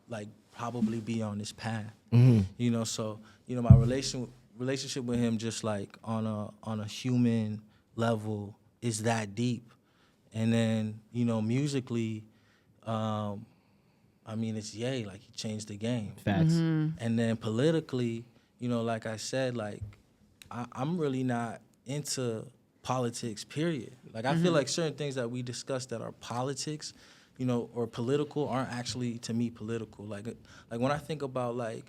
like probably be on this path. You know, so you know my relationship with him, just like on a human level, is that deep. And then, you know, musically, I mean, it's Ye, like he changed the game. Facts. And then politically, you know, like I said, like I'm really not into politics, period. Like I feel like certain things that we discuss that are politics, you know, or political aren't actually, to me, political. Like when I think about like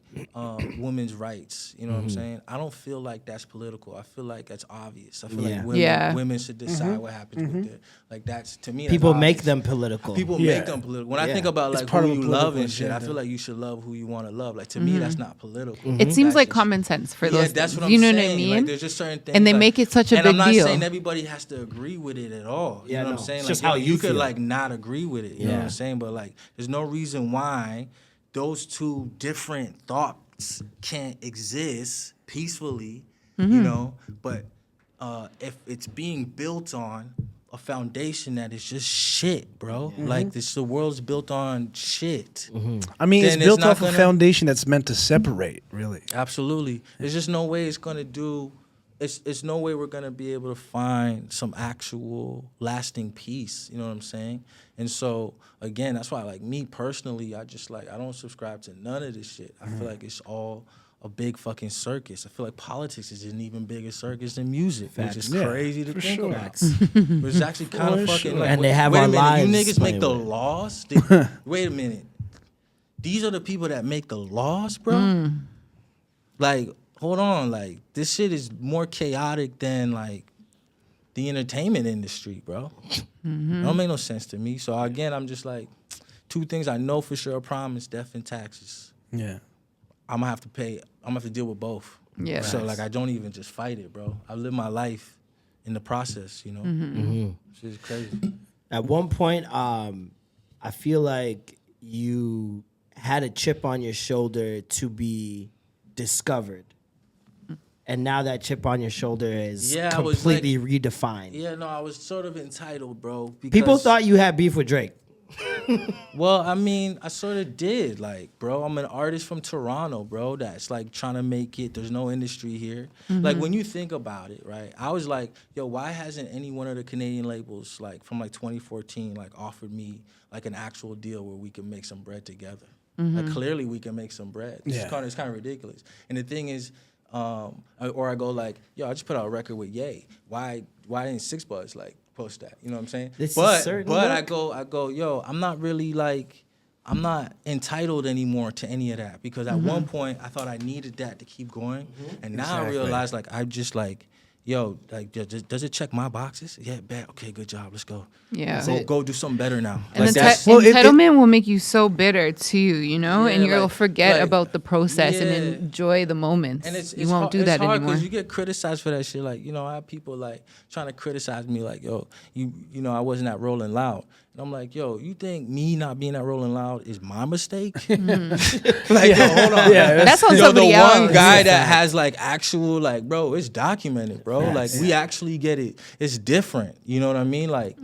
women's rights, you know what I'm saying? I don't feel like that's political. I feel like that's obvious. I feel Yeah. like Yeah. women should decide what happens with it. Like that's, to me, that's People make obvious. them political. People Yeah. make them political. When I Yeah. think about It's like part who of a you love political and shit, I agenda. feel like you should love who you want to love. Like to me, that's not political. It seems That's like just- common sense for yeah, those. that's what I'm you know saying. what I mean? Like, there's just certain things, And they like- make it such a and big I'm not deal. saying everybody has to agree with it at all. You Yeah, know what no. I'm saying? It's Like, just how you could feel. like not agree with it. You know what Yeah. I'm saying? But like, there's no reason why those two different thoughts can't exist peacefully. You know, but if it's being built on a foundation that is just shit, bro. Like the world's built on shit. I mean, it's Then it's built not off a gonna- foundation that's meant to separate, really. Absolutely. There's just no way it's gonna do. It's no way we're gonna be able to find some actual lasting peace. You know what I'm saying? And so again, that's why like me personally, I just like I don't subscribe to none of this shit. I feel like it's all a big fucking circus. I feel like politics is an even bigger circus than music, which is Yeah, crazy to for think sure. about. Which is actually kind of fucking like, And they have wait our a minute, lives you niggas make playing the with it. laws? Wait a minute. These are the people that make the laws, bro? Like, hold on, like, this shit is more chaotic than, like, the entertainment industry, bro. It don't make no sense to me. So, again, I'm just like, two things I know for sure, promise, death and taxes. Yeah. I'm gonna have to pay, I'm gonna have to deal with both. Yeah. So, like, I don't even just fight it, bro. I live my life in the process, you know? Shit is crazy. At one point, I feel like you had a chip on your shoulder to be discovered. And now that chip on your shoulder is Yeah, I was completely redefined. Yeah, no, I was sort of entitled, bro. Because, People thought you had beef with Drake. well, I mean, I sort of did. Like, bro, I'm an artist from Toronto, bro, that's like trying to make it. There's no industry here. Like, when you think about it, right? I was like, yo, why hasn't any one of the Canadian labels, like from like 2014, like offered me like an actual deal where we can make some bread together? Like, clearly we can make some bread. It's kind of ridiculous. And the thing is, or I go like, yo, I just put out a record with Ye. Why didn't Six Buzz like post that? You know what I'm saying? This is but certain I work. go, yo, I'm not really like, I'm not entitled anymore to any of that, because at one point I thought I needed that to keep going, and now I realize like I'm just like, yo, like does it check my boxes? Yeah, bet. Okay, good job. Let's go. Yeah. Go do something better now. And Like, entitlement will make you so bitter too, you know, Yeah, and you'll like- forget like- about the process and yeah. enjoy the moments. And it's you won't hard, do that it's hard anymore. because you get criticized for that shit. Like, you know, I have people like trying to criticize me, like, yo, you know, I wasn't at Rolling Loud. And I'm like, yo, you think me not being at Rolling Loud is my mistake? Like, yo, hold on. That's on Yo, the somebody else. one guy that has like actual, like, bro, it's documented, bro. Like, we actually get it. It's different. You know what I mean? Like,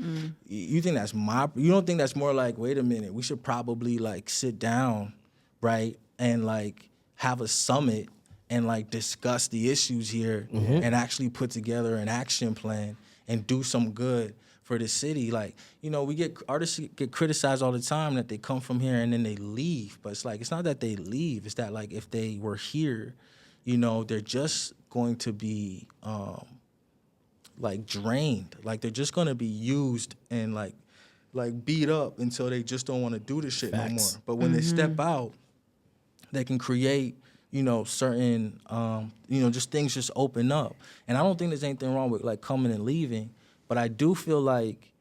you think that's you don't think that's more like, wait a minute, we should probably like sit down, right? And like have a summit and like discuss the issues here and actually put together an action plan and do some good for the city. Like, you know, artists get criticized all the time that they come from here and then they leave. But it's like, it's not that they leave. It's that like if they were here, you know, they're just going to be like drained. Like they're just going to be used and like beat up until they just don't want to do this shit no more. But when they step out, they can create, you know, certain, you know, just things just open up. And I don't think there's anything wrong with like coming and leaving. But I do feel like,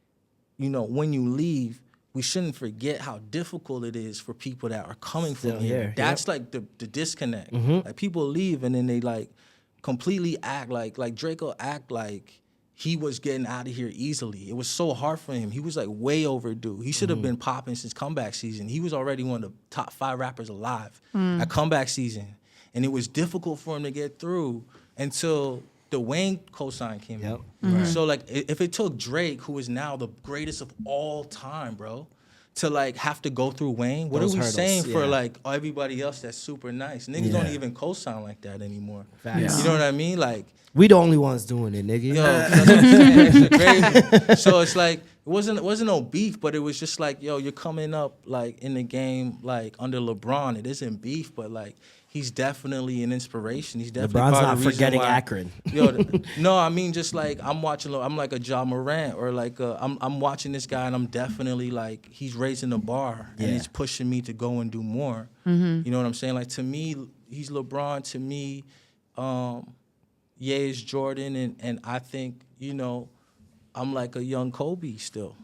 you know, when you leave, we shouldn't forget how difficult it is for people that are coming from here. That's like the disconnect. Like people leave and then they like completely act like Drake will act like he was getting out of here easily. It was so hard for him. He was like way overdue. He should have been popping since comeback season. He was already one of the top 5 rappers alive at comeback season. And it was difficult for him to get through until the Wayne cosign came out. So like if it took Drake, who is now the greatest of all time, bro, to like have to go through Wayne, what Those are we hurdles, saying for like everybody else that's super nice? Niggas don't even cosign like that anymore. You know what I mean? Like, We the only ones doing it, nigga. yo, that's what I'm saying. It's crazy. So it's like it wasn't no beef, but it was just like, yo, you're coming up like in the game like under LeBron. It isn't beef, but like he's definitely an inspiration. He's definitely LeBron's part not of the reason forgetting why, Akron. Yo, no, I mean just like I'm like a Ja Morant or like I'm watching this guy and I'm definitely like he's raising the bar and it's pushing me to go and do more. You know what I'm saying? Like to me, he's LeBron. To me, Ye is Jordan, and I think, you know, I'm like a young Kobe still.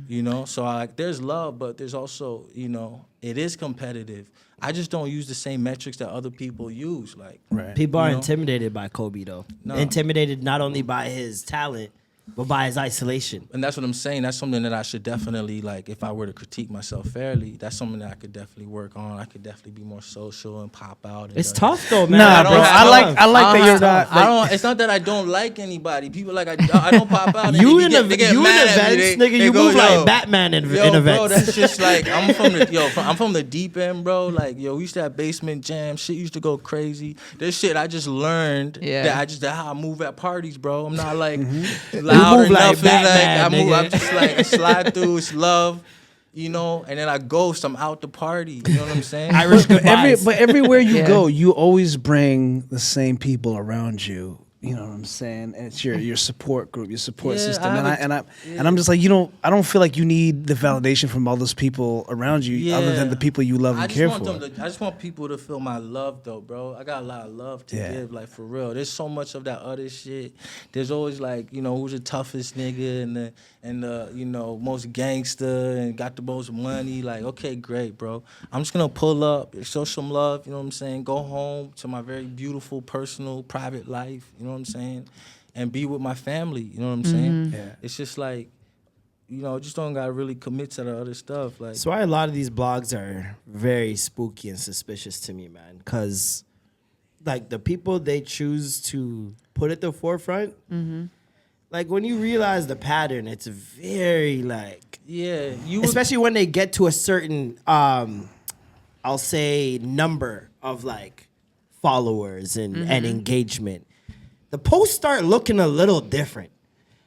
You know, so there's love, but there's also, you know, it is competitive. I just don't use the same metrics that other people use. Like, People are you know? intimidated by Kobe, though. No. Intimidated not only by his talent, but by his isolation. And that's what I'm saying. That's something that I should definitely, like, if I were to critique myself fairly, that's something that I could definitely work on. I could definitely be more social and pop out. And It's tough, though, man. Nah, don't bro. have- I like that you're not. I don't. It's not that I don't like anybody. People like I don't pop out. And You they in get, they get you in mad at me. events, They nigga. You go, move yo, like Batman in Yo, events. bro, that's just like I'm from the deep end, bro. Like, yo, we used to have basement jam. Shit used to go crazy. This shit I just learned that's how I move at parties, bro. I'm not like loud or move like nothing. Batman, I move. nigga. I'm just like I slide through. It's love. you know, and then I ghost. I'm out the party. You know what I'm saying? Irish goodbyes. But everywhere you Yeah. go, you always bring the same people around you. You know what I'm saying? And it's your support group, your support Yeah, system. I And have I'm just like, I don't feel like you need the validation from all those people around you, other than Yeah. the people you love and care for. I just want people to feel my love, though, bro. I got a lot of love to Yeah. give, like, for real. There's so much of that other shit. There's always, like, you know, who's the toughest nigga and the you know, most gangster and got the most money. Like, okay, great, bro. I'm just gonna pull up, show some love, you know what I'm saying? Go home to my very beautiful, personal, private life, you know what I'm saying? And be with my family, you know what I'm saying? Yeah. It's just like, you know, just don't gotta really commit to the other stuff. Like, That's why a lot of these blogs are very spooky and suspicious to me, man. Because, like, the people they choose to put at the forefront, like, when you realize the pattern, it's very, like, yeah, you would, especially when they get to a certain, I'll say, number of, like, followers and engagement. The posts start looking a little different.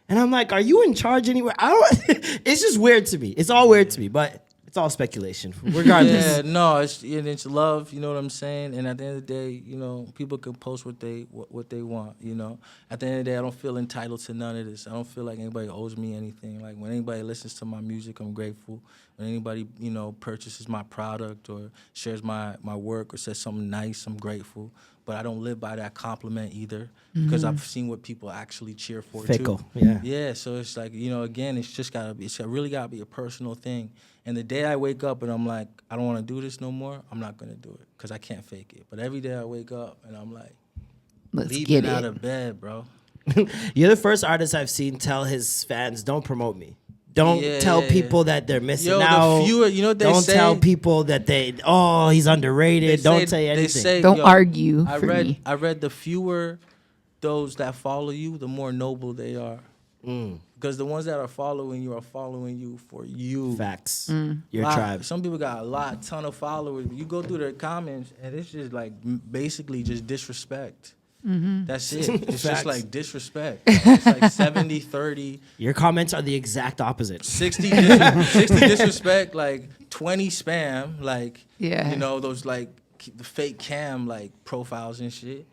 And I'm like, are you in charge anywhere? I don't. It's just weird to me. It's all weird to me, but it's all speculation. Regardless, yeah, no, it's love. You know what I'm saying? And at the end of the day, you know, people can post what they want. You know, at the end of the day, I don't feel entitled to none of this. I don't feel like anybody owes me anything. Like, when anybody listens to my music, I'm grateful. When anybody, you know, purchases my product or shares my work or says something nice, I'm grateful. But I don't live by that compliment either, because I've seen what people actually cheer for Fickle, too. yeah. Yeah, so it's like, you know, again, it's really gotta be a personal thing. And the day I wake up and I'm like, I don't want to do this no more, I'm not gonna do it, because I can't fake it. But every day I wake up and I'm like, Let's leaping get out it. of bed, bro. you're the first artist I've seen tell his fans, "Don't promote me. Don't Yeah, tell yeah, people that they're missing Yo, the out. fewer- you know what they don't say? tell people that he's underrated. Don't say anything." They say, Don't yo, argue for me. I read the fewer those that follow you, the more noble they are. Because the ones that are following you for you. Facts. Your Lot- tribe. Some people got a ton of followers. You go through their comments, and it's just like basically just disrespect. That's it. It's Facts. just like disrespect. It's like 70-30, Your comments are the exact opposite. 60 disrespect, like 20 spam, like, Yeah. you know, those like the fake cam like profiles and shit.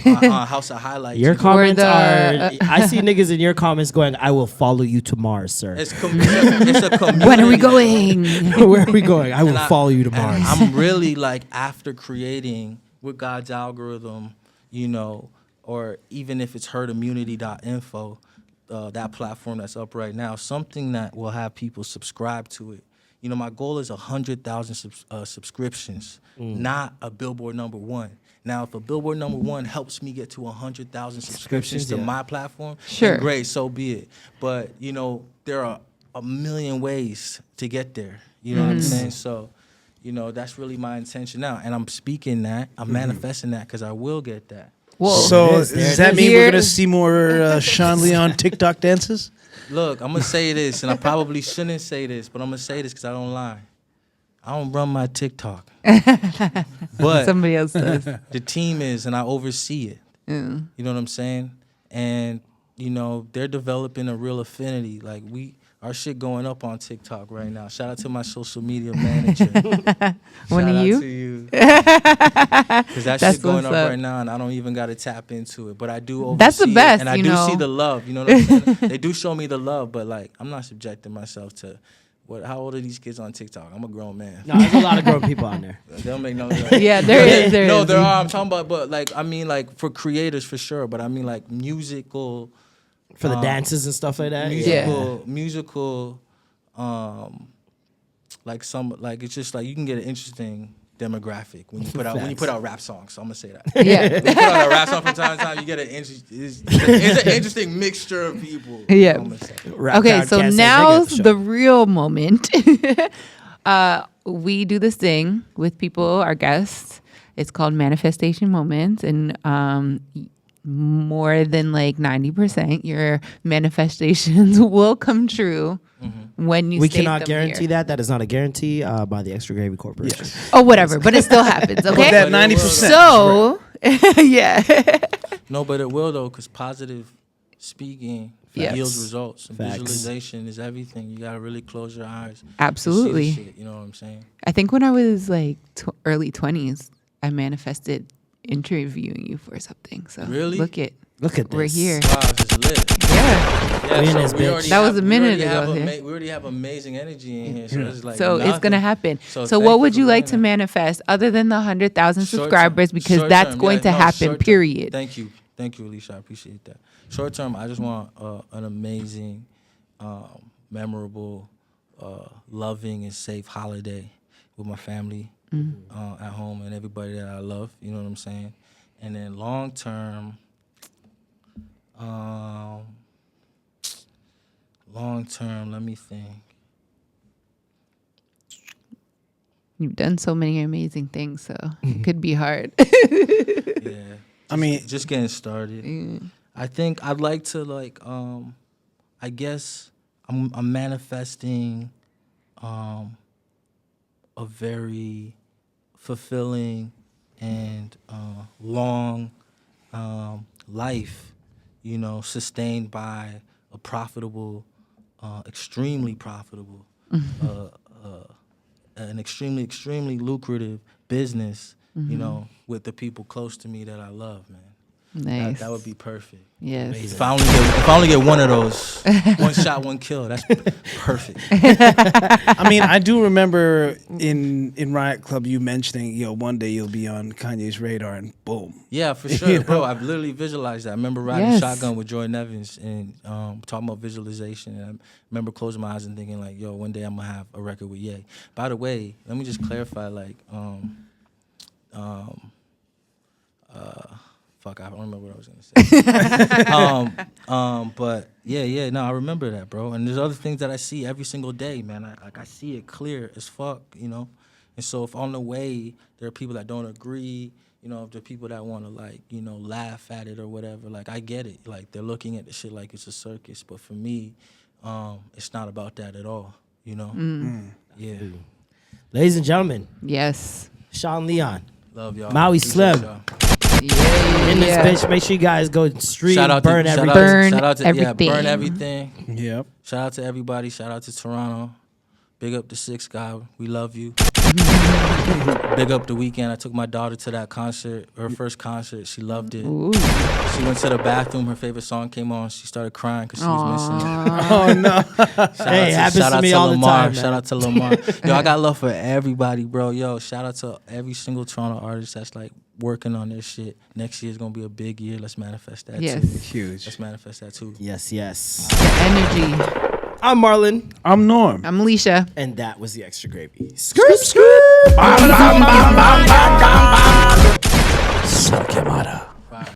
On House of Highlights. Your and- comments the- are. I see niggas in your comments going, "I will follow you to Mars, sir." It's a community. When are we going? Where are we going? I will And follow you to and Mars. I'm really like, after creating with God's algorithm, you know, or even if it's herdimmunity.info, that platform that's up right now, something that will have people subscribe to it. You know, my goal is 100,000 subscriptions, not a Billboard #1. Now, if a Billboard #1 helps me get to 100,000 subscriptions to yeah. my platform, Sure. then great, so be it. But, you know, there are a million ways to get there. You know what I'm saying? So, you know, that's really my intention now. And I'm speaking that, I'm manifesting that, because I will get that. Whoa. So There it is, there does it that is. mean we're gonna Here- see more Sean Leon TikTok dances? Look, I'm going to say this, and I probably shouldn't say this, but I'm going to say this because I don't lie. I don't run my TikTok. But Somebody else does. the team is, and I oversee it. Yeah. You know what I'm saying? And, you know, they're developing a real affinity. Like, our shit going up on TikTok right now. Shout out to my social media manager. One Shout of out you? to you. Because that That's shit going what's up up. right now, and I don't even got to tap into it. But I do oversee That's the best, it, and I you do know. see the love. You know what I'm saying? They do show me the love, but, like, I'm not subjecting myself to how old are these kids on TikTok? I'm a grown man. No, there's a lot of grown people on there. They don't make no. Yeah, there is. There No, is. there are. I'm talking about, but like, I mean, like, for creators for sure. But I mean, like, musical, For the dances and stuff like that. musical, like it's just like you can get an interesting demographic when you put out rap songs. So I'm gonna say that. Yeah. When you put out a rap song from time to time, you get it's an interesting mixture of people. Yeah. I'm gonna say. Rap Okay, crowd so can't say now's nigga, the real moment. We do this thing with people, our guests. It's called manifestation moments, and more than like 90%, your manifestations will come true when you. We state cannot them guarantee here. that. That is not a guarantee by the Extra Gravy Corporation. Oh, whatever, but it still happens. Okay, that 90%. So, yeah. No, but it will though, because positive speaking Yes. yields results. And Facts. visualization is everything. You gotta really close your eyes. and see the Absolutely. shit, you know what I'm saying? I think when I was like early 20s, I manifested interviewing you for something. So Really? look at Look at this. we're here. Wow, it's lit. Yeah. We in this bitch. already That was have- a we minute already ago, have yeah. we already have amazing energy in here. So it's like So it's gonna nothing. happen. So So thank what you would for you like bringing to that. manifest other than the 100,000 Short-term. subscribers? Because that's Short-term, going yeah, to no, happen. short-term. Period. Thank you, Alicia. I appreciate that. Short term, I just want an amazing, memorable, loving and safe holiday with my family at home and everybody that I love. You know what I'm saying? And then long term, let me think. You've done so many amazing things, so it could be hard. Yeah. I mean, Just getting started. I think I'd like to I guess I'm manifesting a very fulfilling and long life, you know, sustained by a profitable, extremely profitable, an extremely lucrative business, you know, with the people close to me that I love, man. Nice. That would be perfect. Yes. If I only get one of those, one shot, one kill, that's perfect. I mean, I do remember in Riot Club you mentioning, one day you'll be on Kanye's radar, and boom. Yeah, for sure, bro. I've literally visualized that. I remember riding Yes. shotgun with Jordan Evans and talking about visualization. And I remember closing my eyes and thinking like, yo, one day I'm gonna have a record with Ye. By the way, let me just clarify, fuck, I don't remember what I was gonna say. But yeah, no, I remember that, bro. And there's other things that I see every single day, man. I see it clear as fuck, you know. And so if on the way there are people that don't agree, you know, if there are people that want to laugh at it or whatever, I get it. Like they're looking at the shit like it's a circus. But for me, it's not about that at all, you know. Yeah. Ladies and gentlemen, Yes. Sean Leon, Love y'all. Maui Appreciate Slim. y'all. Yeah. in this bitch. Make sure you guys go stream, Shout out burn to, everything. Burn shout out to everything. burn everything. Yep. Shout out to everybody. Shout out to Toronto. Big up the Six Guy. We love you. Big up the Weekend. I took my daughter to that concert, her first concert. She loved it. Ooh. She went to the bathroom. Her favorite song came on. She started crying because she was missing it. Oh no. Hey, happens to me all the Lamar. time, man. Shout out to Lamar. Yo, I got love for everybody, bro. Yo, shout out to every single Toronto artist that's working on this shit. Next year's gonna be a big year. Let's manifest that Yes. too. Huge. Let's manifest that too. Yes, yes. The energy. I'm Marlon, I'm Norm. I'm Alicia. and that was the Extra Gravy. Skirt, skirt. Sakamara.